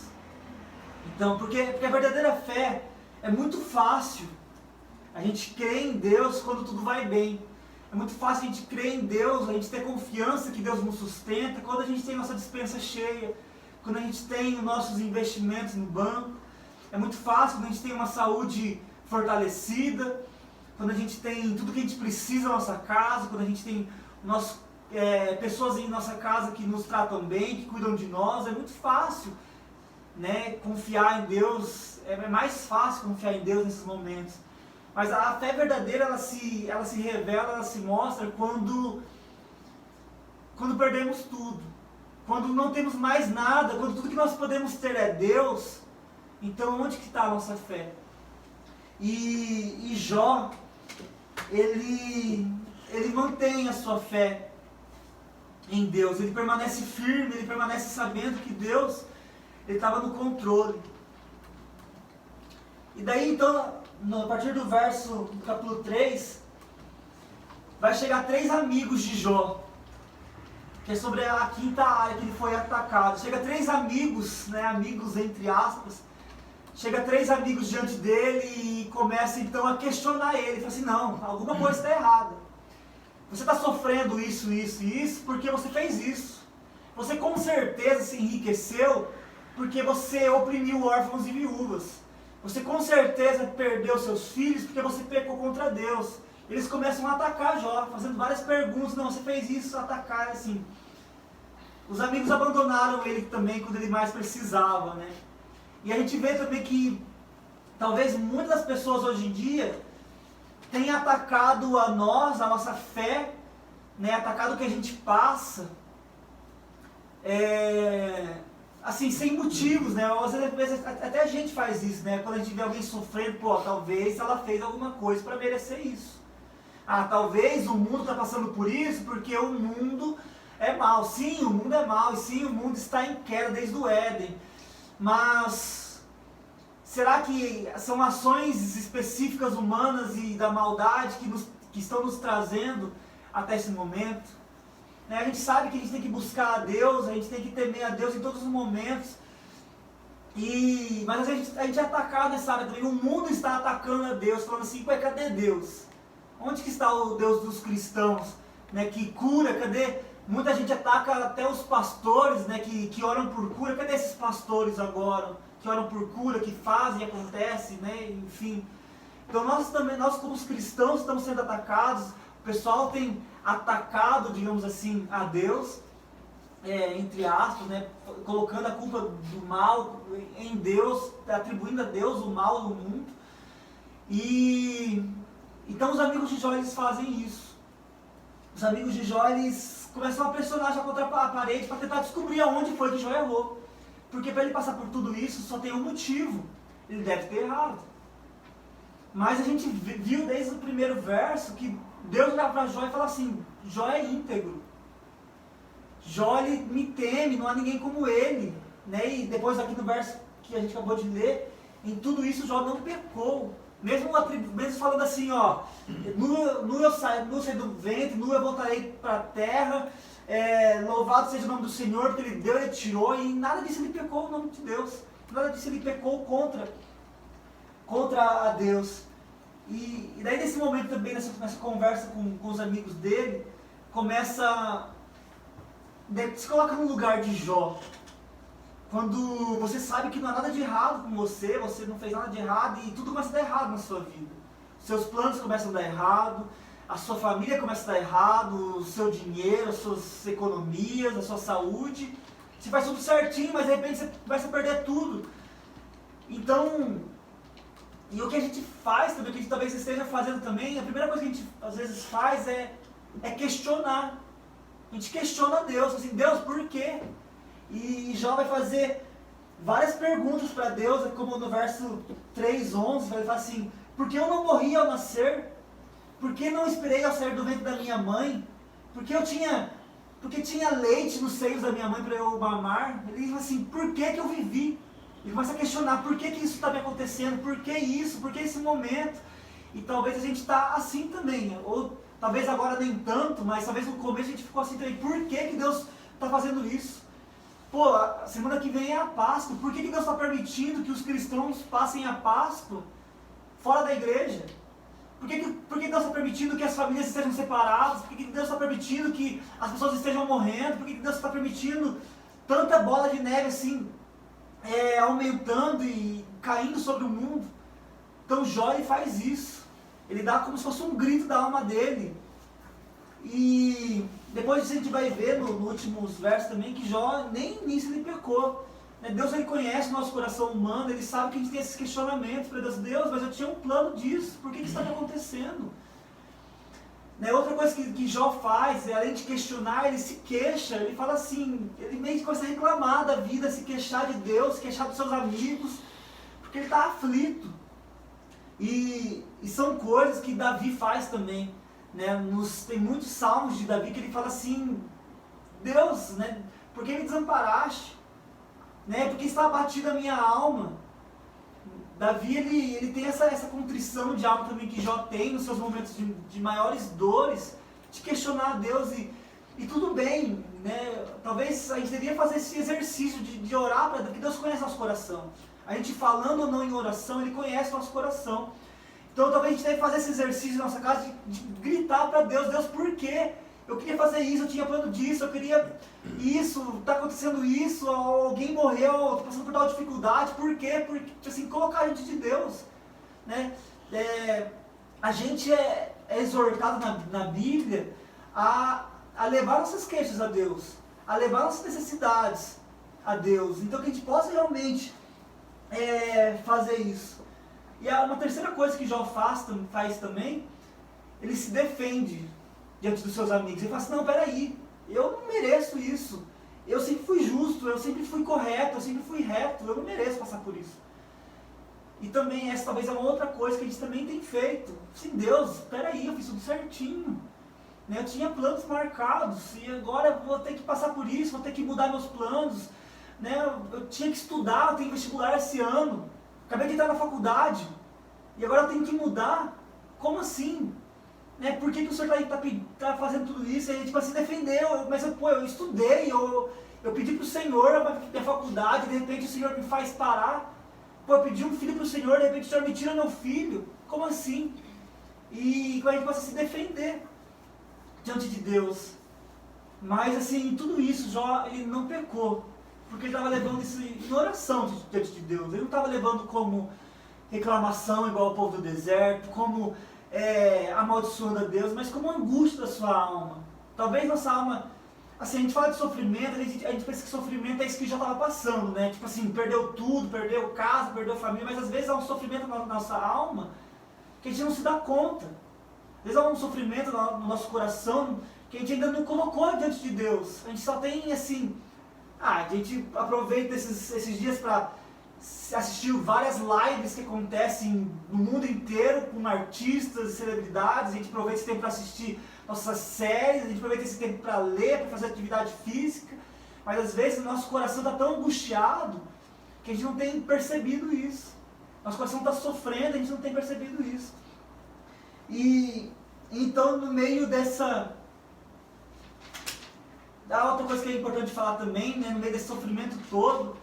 Então, porque a verdadeira fé é muito fácil a gente crer em Deus quando tudo vai bem. É muito fácil a gente crer em Deus, a gente ter confiança que Deus nos sustenta, quando a gente tem nossa despensa cheia, quando a gente tem os nossos investimentos no banco. É muito fácil quando a gente tem uma saúde fortalecida, quando a gente tem tudo que a gente precisa na nossa casa, quando a gente tem pessoas em nossa casa que nos tratam bem, que cuidam de nós. É muito fácil, né, confiar em Deus, é mais fácil confiar em Deus nesses momentos. Mas a fé verdadeira, ela se revela, ela se mostra quando perdemos tudo, quando não temos mais nada, quando tudo que nós podemos ter é Deus. Então onde que está a nossa fé? E Jó, ele mantém a sua fé em Deus, ele permanece firme, ele permanece sabendo que Deus estava no controle. E daí então, a partir do capítulo 3, vai chegar 3 amigos de Jó, que é sobre a quinta área que ele foi atacado. Chega 3 amigos, né, amigos entre aspas, chega 3 amigos diante dele e começa então a questionar ele. Fala assim, não, alguma coisa está errada. Você está sofrendo isso, isso e isso porque você fez isso. Você com certeza se enriqueceu porque você oprimiu órfãos e viúvas. Você com certeza perdeu seus filhos porque você pecou contra Deus. eles começam a atacar Jó, fazendo várias perguntas. Não, você fez isso, atacar, assim. Os amigos abandonaram ele também quando ele mais precisava, né? E a gente vê também que talvez muitas das pessoas hoje em dia tenham atacado a nós, a nossa fé, né? Atacado o que a gente passa, assim, sem motivos, né? Às vezes até a gente faz isso, né? Quando a gente vê alguém sofrendo, pô, talvez ela fez alguma coisa para merecer isso. Ah, talvez o mundo está passando por isso porque o mundo é mau. Sim, o mundo é mau, e sim, o mundo está em queda desde o Éden. Mas será que são ações específicas humanas e da maldade que estão nos trazendo até esse momento? Né? A gente sabe que a gente tem que buscar a Deus, a gente tem que temer a Deus em todos os momentos. Mas a gente é atacado nessa área também. O mundo está atacando a Deus, falando assim, ué, cadê Deus? Onde que está o Deus dos cristãos, né, que cura? Cadê? Muita gente ataca até os pastores, né, que oram por cura. Cadê esses pastores agora? Que oram por cura, que fazem e acontece, né? Enfim. Então nós como cristãos estamos sendo atacados. O pessoal tem atacado, digamos assim, a Deus, entre aspas, né, colocando a culpa do mal em Deus, atribuindo a Deus o mal no mundo. Então os amigos de Jó, eles fazem isso. Os amigos de Jó, eles começam a pressionar já contra a parede para tentar descobrir aonde foi que Jó errou. Porque para ele passar por tudo isso, só tem um motivo. Ele deve ter errado. Mas a gente viu desde o primeiro verso que Deus olha para Jó e fala assim, Jó é íntegro. Jó, ele me teme, não há ninguém como ele. Né? E depois aqui no verso que a gente acabou de ler, em tudo isso Jó não pecou. Mesmo falando assim, ó, nu eu saí do ventre, nu eu voltarei para a terra, louvado seja o nome do Senhor, porque Ele deu, Ele tirou, e nada disso ele pecou o nome de Deus, nada disso ele pecou contra a Deus. E daí nesse momento também, nessa conversa com os amigos dele, se coloca no lugar de Jó. Quando você sabe que não há nada de errado com você, você não fez nada de errado e tudo começa a dar errado na sua vida. Seus planos começam a dar errado, a sua família começa a dar errado, o seu dinheiro, as suas economias, a sua saúde. Você faz tudo certinho, mas de repente você começa a perder tudo. Então, e o que a gente faz também, o que a gente talvez esteja fazendo também, a primeira coisa que a gente às vezes faz é questionar. A gente questiona Deus, assim, Deus, por quê? E Jó vai fazer várias perguntas para Deus, como no verso 3:11, vai falar assim, por que eu não morri ao nascer? Por que não esperei ao sair do ventre da minha mãe? Porque tinha leite nos seios da minha mãe para eu mamar? Ele fala assim, por que eu vivi? Ele começa a questionar, por que isso está me acontecendo? Por que isso? Por que esse momento? E talvez a gente está assim também, ou talvez agora nem tanto, mas talvez no começo a gente ficou assim também, por que Deus está fazendo isso? Pô, a semana que vem é a Páscoa, por que Deus está permitindo que os cristãos passem a Páscoa fora da igreja? Por que Deus está permitindo que as famílias estejam separadas? Por que Deus está permitindo que as pessoas estejam morrendo? Por que Deus está permitindo tanta bola de neve assim, aumentando e caindo sobre o mundo? Então Jó, ele faz isso. Ele dá como se fosse um grito da alma dele. E depois disso a gente vai ver nos últimos versos também que Jó nem nisso ele pecou. Deus, ele conhece o nosso coração humano, ele sabe que a gente tem esses questionamentos para Deus, mas eu tinha um plano disso, por que isso está me acontecendo? Outra coisa que Jó faz, além de questionar, ele se queixa, ele fala assim, ele meio que começa a reclamar da vida, se queixar de Deus, se queixar dos seus amigos, porque ele está aflito. E são coisas que Davi faz também. Tem muitos salmos de Davi que ele fala assim, Deus, por que me desamparaste? Por que está abatida a minha alma? Davi, ele tem essa contrição de alma também que Jó tem nos seus momentos de maiores dores, de questionar a Deus e tudo bem, talvez a gente deveria fazer esse exercício de orar para Deus, porque Deus conhece nosso coração. A gente falando ou não em oração, Ele conhece nosso coração. Então talvez a gente deve fazer esse exercício na nossa casa de gritar para Deus, Deus, por quê? Eu queria fazer isso, eu tinha plano disso, eu queria isso, está acontecendo isso, alguém morreu, estou passando por tal dificuldade, por quê? Porque, assim, colocar a gente de Deus. a gente é exortado na Bíblia a levar nossas queixas a Deus, a levar nossas necessidades a Deus. Então que a gente possa realmente fazer isso. E uma terceira coisa que Jó faz também, ele se defende diante dos seus amigos. Ele fala assim, não, peraí, eu não mereço isso. Eu sempre fui justo, eu sempre fui correto, eu sempre fui reto, eu não mereço passar por isso. E também essa talvez é uma outra coisa que a gente também tem feito. Assim, Deus, peraí, eu fiz tudo certinho. Eu tinha planos marcados e agora eu vou ter que passar por isso, vou ter que mudar meus planos. Eu tinha que estudar, eu tenho vestibular esse ano. Acabei de entrar na faculdade e agora eu tenho que mudar. Como assim? Por que o senhor tá fazendo tudo isso? E a gente se defendeu, mas eu estudei, eu pedi para o Senhor para minha faculdade, de repente o Senhor me faz parar. Eu pedi um filho para o Senhor, de repente o Senhor me tira meu filho. Como assim? E a gente possa se defender diante de Deus. Mas assim, tudo isso, Jó, ele não pecou. Porque ele estava levando isso em oração diante de Deus. Ele não estava levando como reclamação igual ao povo do deserto, como amaldiçoando a Deus, mas como angústia da sua alma. Talvez nossa alma, assim, a gente fala de sofrimento, a gente pensa que sofrimento é isso que já estava passando, né? Tipo assim, perdeu tudo, perdeu casa, perdeu família, mas às vezes há um sofrimento na nossa alma que a gente não se dá conta. Às vezes há um sofrimento no nosso coração que a gente ainda não colocou diante de Deus. A gente só tem assim, a gente aproveita esses dias para assistir várias lives que acontecem no mundo inteiro com artistas e celebridades. A gente aproveita esse tempo para assistir nossas séries, a gente aproveita esse tempo para ler, para fazer atividade física, mas às vezes o nosso coração está tão angustiado que a gente não tem percebido isso. Nosso coração está sofrendo, a gente não tem percebido isso. E então, no meio dessa... A outra coisa que é importante falar também, no meio desse sofrimento todo,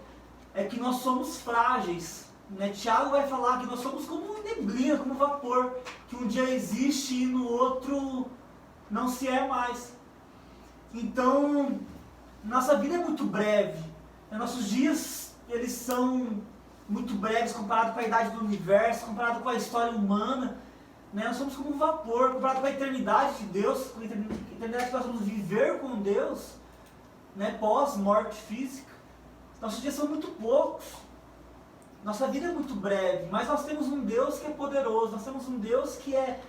é que nós somos frágeis. Tiago vai falar que nós somos como neblina, como vapor, que um dia existe e no outro não se é mais. Então, nossa vida é muito breve. Nossos dias, eles são muito breves comparado com a idade do universo, comparado com a história humana. Nós somos como um vapor, comparado com a eternidade de Deus, com a eternidade que nós vamos viver com Deus, pós-morte física. Nossos dias são muito poucos. Nossa vida é muito breve, mas nós temos um Deus que é poderoso, nós temos um Deus que é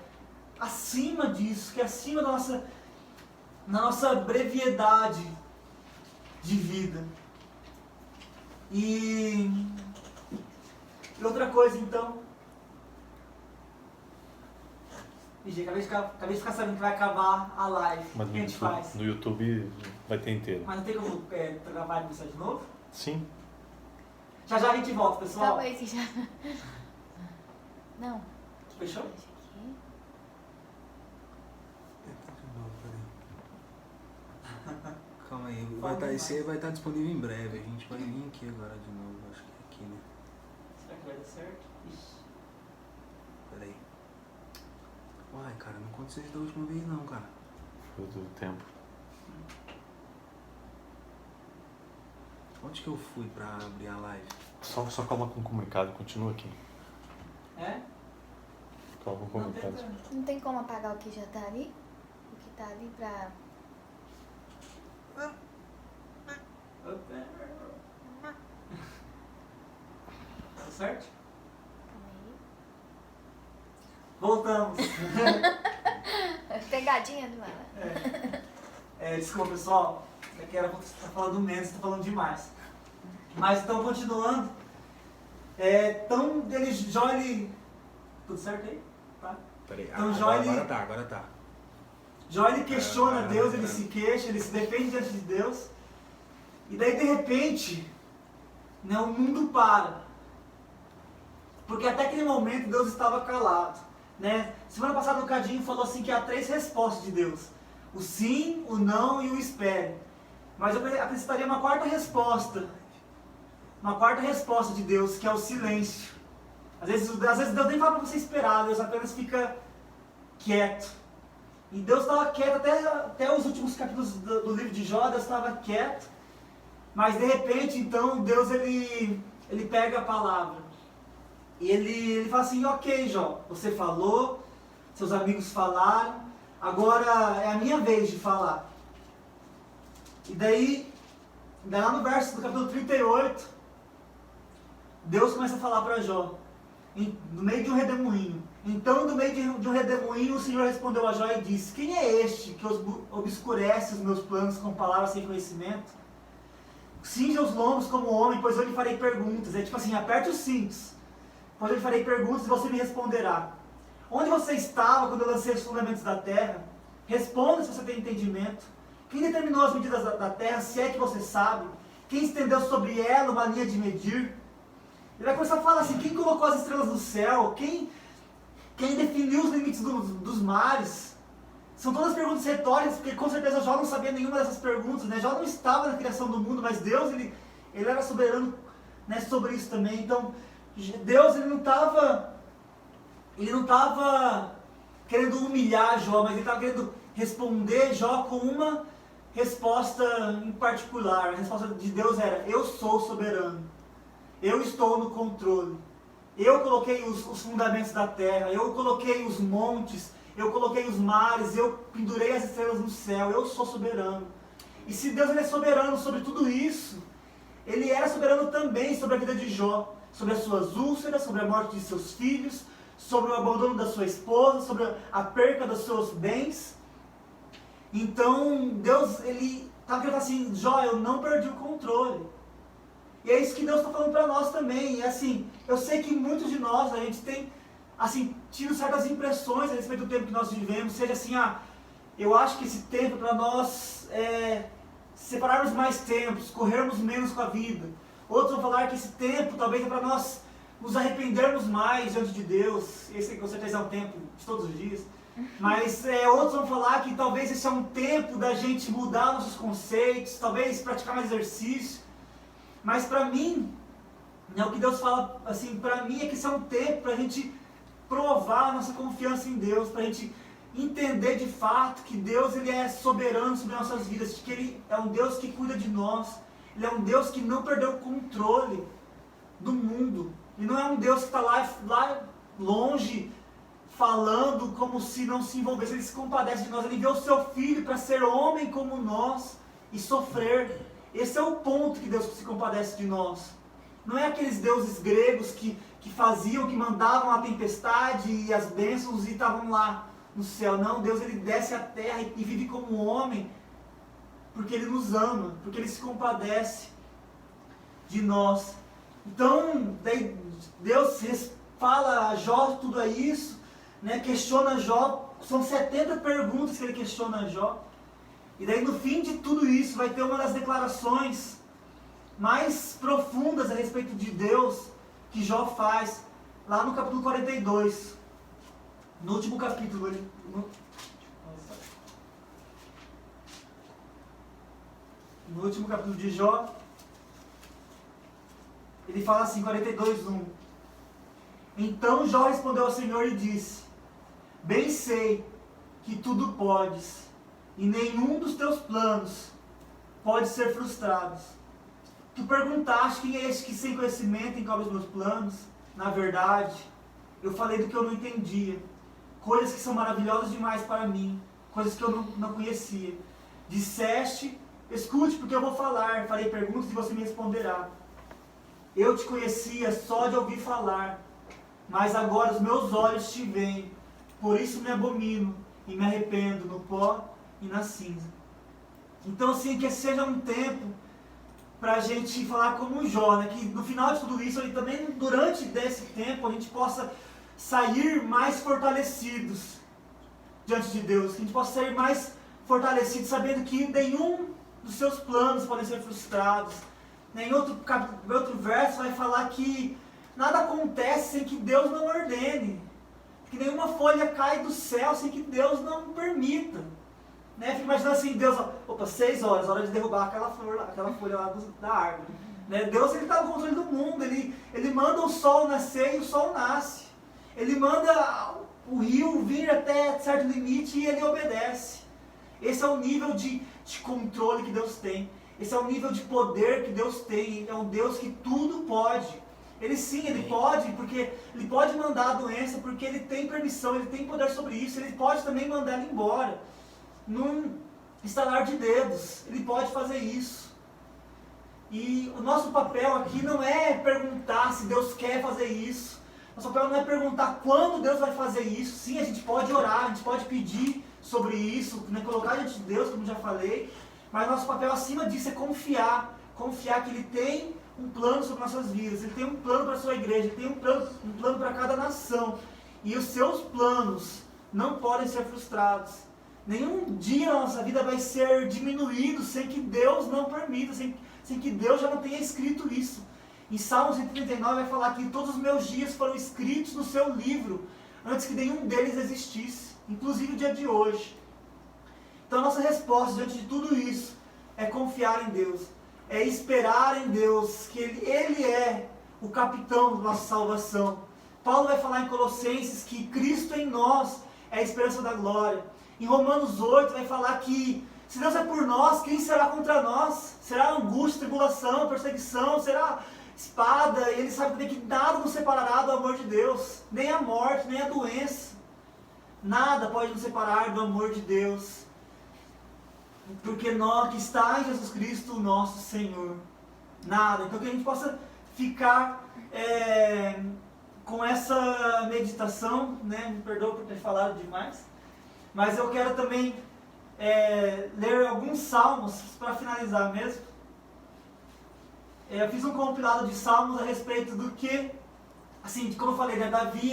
acima disso, que é acima da nossa brevidade de vida. E outra coisa então, acabei de ficar sabendo que vai acabar a live. Mas o que a gente faz? No YouTube vai ter inteiro. Mas não tem como gravar e começar de novo? Sim. Já a gente volta, pessoal. Calma aí que já... Não. Fechou? Calma aí, esse aí vai estar disponível em breve. A gente vai vir aqui agora de novo, acho que é aqui, né? Será que vai dar certo? Ixi. Peraí. Uai, cara, não aconteceu isso da última vez não, cara. Foi do tempo. Onde que eu fui pra abrir a live? Só coloca um comunicado, continua aqui. É? Coloca um comunicado. Não tem como apagar o que já tá ali? O que tá ali pra... Tá certo? Calma Voltamos. aí. Pegadinha do Mala. Desculpa, pessoal. É que era pra você estar falando menos, você tá falando demais. Mas então, continuando. Então, Jó, ele... Tudo certo aí? Tá? Peraí, Então, Jó, agora tá. Jó, ele questiona Deus, ele se queixa, ele se defende diante de Deus. E daí, de repente, o mundo para. Porque até aquele momento Deus estava calado. Semana passada o Cadinho falou assim que há 3 respostas de Deus. O sim, o não e o espere. Mas eu acrescentaria uma quarta resposta. Uma quarta resposta de Deus, que é o silêncio. Às vezes Deus nem fala para você esperar, Deus apenas fica quieto. E Deus estava quieto até os últimos capítulos do livro de Jó, Deus estava quieto. Mas de repente, então, Deus ele pega a palavra. E ele fala assim, ok, Jó, você falou, seus amigos falaram, agora é a minha vez de falar. E daí lá no verso do capítulo 38, Deus começa a falar para Jó, no meio de um redemoinho. Então, no meio de um redemoinho, o Senhor respondeu a Jó e disse: quem é este que obscurece os meus planos com palavras sem conhecimento? Cinja os lombos como homem, pois eu lhe farei perguntas. É tipo assim, aperte os cintos, pois eu lhe farei perguntas e você me responderá. Onde você estava quando eu lancei os fundamentos da terra? Responda se você tem entendimento. Quem determinou as medidas da terra, se é que você sabe? Quem estendeu sobre ela uma linha de medir? Ele vai começar a falar assim, quem colocou as estrelas no céu? Quem definiu os limites dos mares? São todas perguntas retóricas, porque com certeza Jó não sabia nenhuma dessas perguntas, né? Jó não estava na criação do mundo, mas Deus, ele era soberano, né, sobre isso também. Então, Deus, ele não estava querendo humilhar Jó, mas ele estava querendo responder Jó com uma resposta em particular. A resposta de Deus era: eu sou soberano, eu estou no controle, eu coloquei os fundamentos da terra, eu coloquei os montes, eu coloquei os mares, eu pendurei as estrelas no céu, eu sou soberano. E se Deus, ele é soberano sobre tudo isso, ele era soberano também sobre a vida de Jó, sobre as suas úlceras, sobre a morte de seus filhos, sobre o abandono da sua esposa, sobre a perca dos seus bens. Então, Deus, ele estava querendo falar assim: Jó, eu não perdi o controle. E é isso que Deus está falando para nós também. E assim, eu sei que muitos de nós, a gente tem, assim, tido certas impressões a respeito do tempo que nós vivemos, seja assim, eu acho que esse tempo para nós separarmos mais tempos, corrermos menos com a vida. Outros vão falar que esse tempo talvez é para nós nos arrependermos mais diante de Deus. Esse com certeza é um tempo de todos os dias. Mas outros vão falar que talvez esse é um tempo da gente mudar nossos conceitos, talvez praticar mais exercício. Mas para mim, o que Deus fala assim, para mim é que esse é um tempo para a gente provar a nossa confiança em Deus, para a gente entender de fato que Deus, ele é soberano sobre nossas vidas, que ele é um Deus que cuida de nós, ele é um Deus que não perdeu o controle do mundo, e não é um Deus que está lá longe, falando como se não se envolvesse. Ele se compadece de nós, ele enviou o seu Filho para ser homem como nós e sofrer. Esse é o ponto que Deus se compadece de nós. Não é aqueles deuses gregos que faziam, que mandavam a tempestade e as bênçãos e estavam lá no céu. Não, Deus, ele desce à terra e vive como homem, porque ele nos ama, porque ele se compadece de nós. Então, daí Deus fala a Jó tudo isso, né, questiona Jó, são 70 perguntas que ele questiona a Jó. E daí no fim de tudo isso vai ter uma das declarações mais profundas a respeito de Deus que Jó faz, lá no capítulo 42. No último capítulo, no último capítulo de Jó, ele fala assim, 42:1. Então Jó respondeu ao Senhor e disse: bem sei que tudo podes, e nenhum dos teus planos pode ser frustrado. Tu perguntaste quem é este que sem conhecimento encobre os meus planos. Na verdade, eu falei do que eu não entendia, coisas que são maravilhosas demais para mim, coisas que eu não conhecia. Disseste: escute, porque eu vou falar, farei perguntas e você me responderá. Eu te conhecia só de ouvir falar, mas agora os meus olhos te veem, por isso me abomino e me arrependo no pó e na cinza. Então, assim, que seja um tempo para a gente falar como Jó, né? Que no final de tudo isso, e também durante desse tempo, a gente possa sair mais fortalecidos diante de Deus, que a gente possa sair mais fortalecidos, sabendo que nenhum dos seus planos podem ser frustrados. Em outro verso vai falar que nada acontece sem que Deus não ordene, que nenhuma folha cai do céu sem que Deus não permita. Né? Fica imaginando assim, Deus, 6 horas, hora de derrubar aquela folha lá da árvore. Né? Deus, ele está no controle do mundo, ele manda o sol nascer e o sol nasce. Ele manda o rio vir até certo limite e ele obedece. Esse é o nível de controle que Deus tem. Esse é o nível de poder que Deus tem. É um Deus que tudo pode. Ele sim, ele pode, porque ele pode mandar a doença, porque ele tem permissão, ele tem poder sobre isso, ele pode também mandar ela embora. Num estalar de dedos, ele pode fazer isso. E o nosso papel aqui não é perguntar se Deus quer fazer isso. Nosso papel não é perguntar quando Deus vai fazer isso. Sim, a gente pode orar, a gente pode pedir sobre isso, né, colocar diante de Deus, como já falei. Mas nosso papel acima disso é confiar. Confiar que Ele tem um plano sobre nossas vidas. Ele tem um plano para a sua igreja. Ele tem um plano para cada nação. E os seus planos não podem ser frustrados. Nenhum dia na nossa vida vai ser diminuído sem que Deus não permita, sem que Deus já não tenha escrito isso. Em Salmo 139 vai falar que todos os meus dias foram escritos no seu livro, antes que nenhum deles existisse, inclusive o dia de hoje. Então a nossa resposta diante de tudo isso é confiar em Deus, é esperar em Deus, que Ele é o capitão da nossa salvação. Paulo vai falar em Colossenses que Cristo em nós é a esperança da glória. Em Romanos 8 vai falar que se Deus é por nós, quem será contra nós? Será angústia, tribulação, perseguição, será espada? E ele sabe também que nada nos separará do amor de Deus, nem a morte, nem a doença. Nada pode nos separar do amor de Deus, porque nós que está em Jesus Cristo, o nosso Senhor. Nada. Então que a gente possa ficar com essa meditação, né? Me perdoa por ter falado demais. Mas eu quero também ler alguns salmos para finalizar mesmo. Eu fiz um compilado de salmos a respeito do que, assim, como eu falei, né, Davi,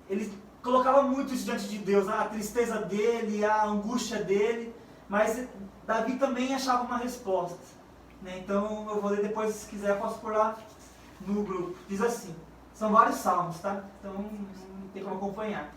ele colocava muito isso diante de Deus, a tristeza dele, a angústia dele, mas Davi também achava uma resposta. Né? Então eu vou ler depois, se quiser, eu posso pôr lá no grupo. Diz assim, são vários salmos, tá? Então não tem como acompanhar.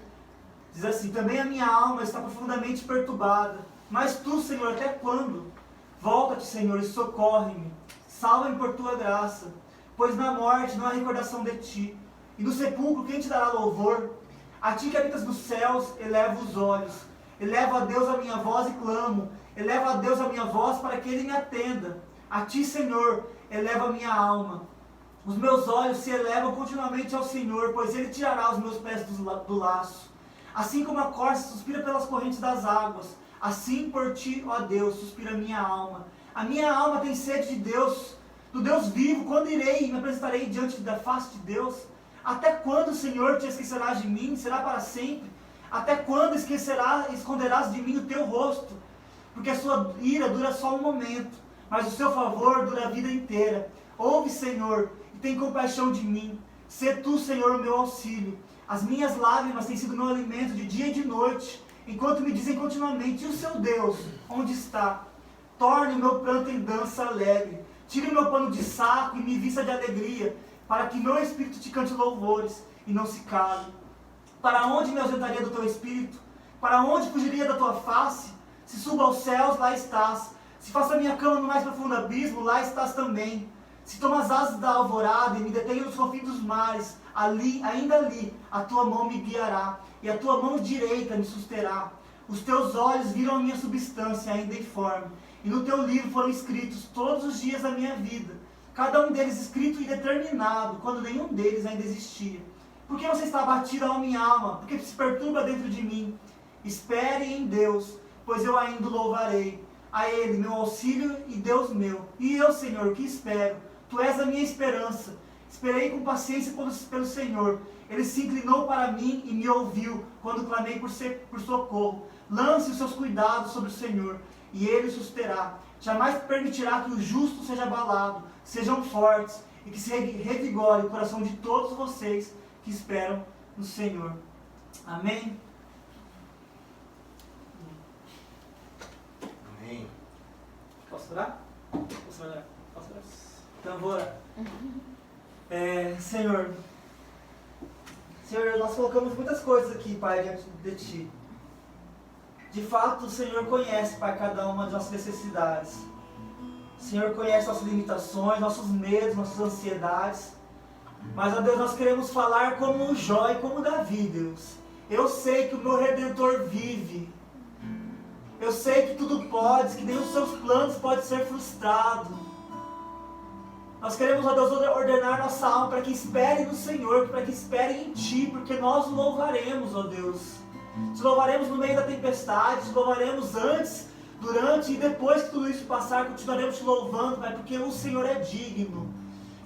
Diz assim, também a minha alma está profundamente perturbada, mas tu, Senhor, até quando? Volta-te, Senhor, e socorre-me, salva-me por tua graça, pois na morte não há recordação de ti, e no sepulcro quem te dará louvor? A ti que habitas nos céus, elevo os olhos, elevo a Deus a minha voz e clamo, elevo a Deus a minha voz para que Ele me atenda. A ti, Senhor, elevo a minha alma. Os meus olhos se elevam continuamente ao Senhor, pois Ele tirará os meus pés do laço. Assim como a corça suspira pelas correntes das águas, assim por ti, ó Deus, suspira a minha alma. A minha alma tem sede de Deus, do Deus vivo. Quando irei e me apresentarei diante da face de Deus? Até quando, Senhor, te esquecerás de mim? Será para sempre? Até quando esconderás de mim o teu rosto? Porque a sua ira dura só um momento, mas o seu favor dura a vida inteira. Ouve, Senhor, e tem compaixão de mim. Sê tu, Senhor, o meu auxílio. As minhas lágrimas têm sido meu alimento de dia e de noite, enquanto me dizem continuamente, e o seu Deus, onde está? Torne o meu pranto em dança alegre. Tire o meu pano de saco e me vista de alegria, para que meu espírito te cante louvores e não se cale. Para onde me ausentaria do teu espírito? Para onde fugiria da tua face? Se suba aos céus, lá estás. Se faço a minha cama no mais profundo abismo, lá estás também. Se tomo as asas da alvorada e me detenho nos confins dos mares, ainda ali, a tua mão me guiará, e a tua mão direita me susterá. Os teus olhos viram a minha substância ainda informe, e no teu livro foram escritos todos os dias da minha vida, cada um deles escrito e determinado, quando nenhum deles ainda existia. Por que você está abatido, ó minha alma? Por que se perturba dentro de mim? Espere em Deus, pois eu ainda o louvarei. A Ele, meu auxílio e Deus meu. E eu, Senhor, o que espero? Tu és a minha esperança. Esperei com paciência pelo Senhor. Ele se inclinou para mim e me ouviu quando clamei por socorro. Lance os seus cuidados sobre o Senhor, e Ele o susterá. Jamais permitirá que o justo seja abalado. Sejam fortes e que se revigore o coração de todos vocês que esperam no Senhor. Amém? Amém. Posso orar? Posso orar? Então vou orar. Senhor, nós colocamos muitas coisas aqui, Pai, diante de Ti. De fato, o Senhor conhece, Pai, cada uma das nossas necessidades. O Senhor conhece nossas limitações, nossos medos, nossas ansiedades. Mas, ó Deus, nós queremos falar como Jó e como Davi, Deus. Eu sei que o meu Redentor vive. Eu sei que tudo pode, que nem os seus planos podem ser frustrados. Nós queremos, ó Deus, ordenar nossa alma para que espere no Senhor, para que espere em Ti, porque nós o louvaremos, ó Deus. Te louvaremos no meio da tempestade, te louvaremos antes, durante e depois que tudo isso passar, continuaremos te louvando, Pai, porque o Senhor é digno.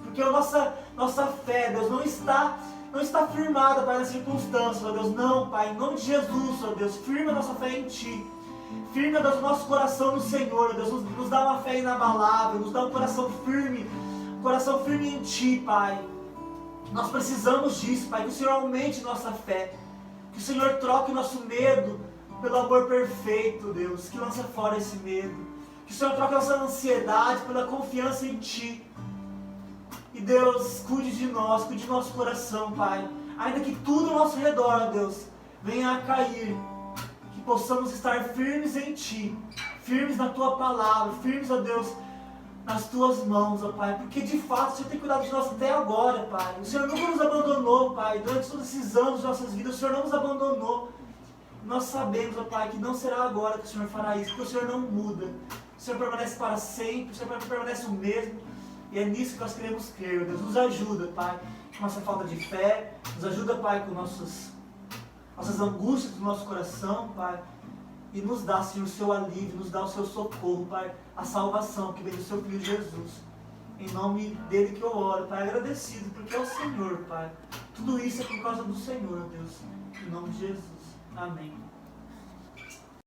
Porque a nossa fé, Deus, não está firmada, Pai, nas circunstâncias, ó Deus. Não, Pai, em nome de Jesus, ó Deus, firma a nossa fé em Ti. Firma, Deus, o nosso coração no Senhor, Deus, nos dá uma fé inabalável, nos dá um coração firme em Ti, Pai. Nós precisamos disso, Pai, que o Senhor aumente nossa fé, que o Senhor troque nosso medo pelo amor perfeito, Deus, que lança fora esse medo, que o Senhor troque nossa ansiedade pela confiança em Ti. E Deus, cuide de nós, cuide do nosso coração, Pai, ainda que tudo ao nosso redor, Deus, venha a cair, que possamos estar firmes em Ti, firmes na Tua palavra, firmes, ó Deus, nas Tuas mãos, ó Pai, porque de fato o Senhor tem cuidado de nós até agora, Pai. O Senhor nunca nos abandonou, Pai, durante todos esses anos de nossas vidas, o Senhor não nos abandonou. Nós sabemos, ó Pai, que não será agora que o Senhor fará isso, porque o Senhor não muda. O Senhor permanece para sempre, o Senhor permanece o mesmo, e é nisso que nós queremos crer, Deus. Nos ajuda, Pai, com nossa falta de fé, nos ajuda, Pai, com nossas angústias do nosso coração, Pai, e nos dá, Senhor, o Seu alívio, nos dá o Seu socorro, Pai, a salvação que vem do Seu Filho Jesus. Em nome dele que eu oro, Pai, agradecido, porque é o Senhor, Pai. Tudo isso é por causa do Senhor, Deus. Em nome de Jesus. Amém.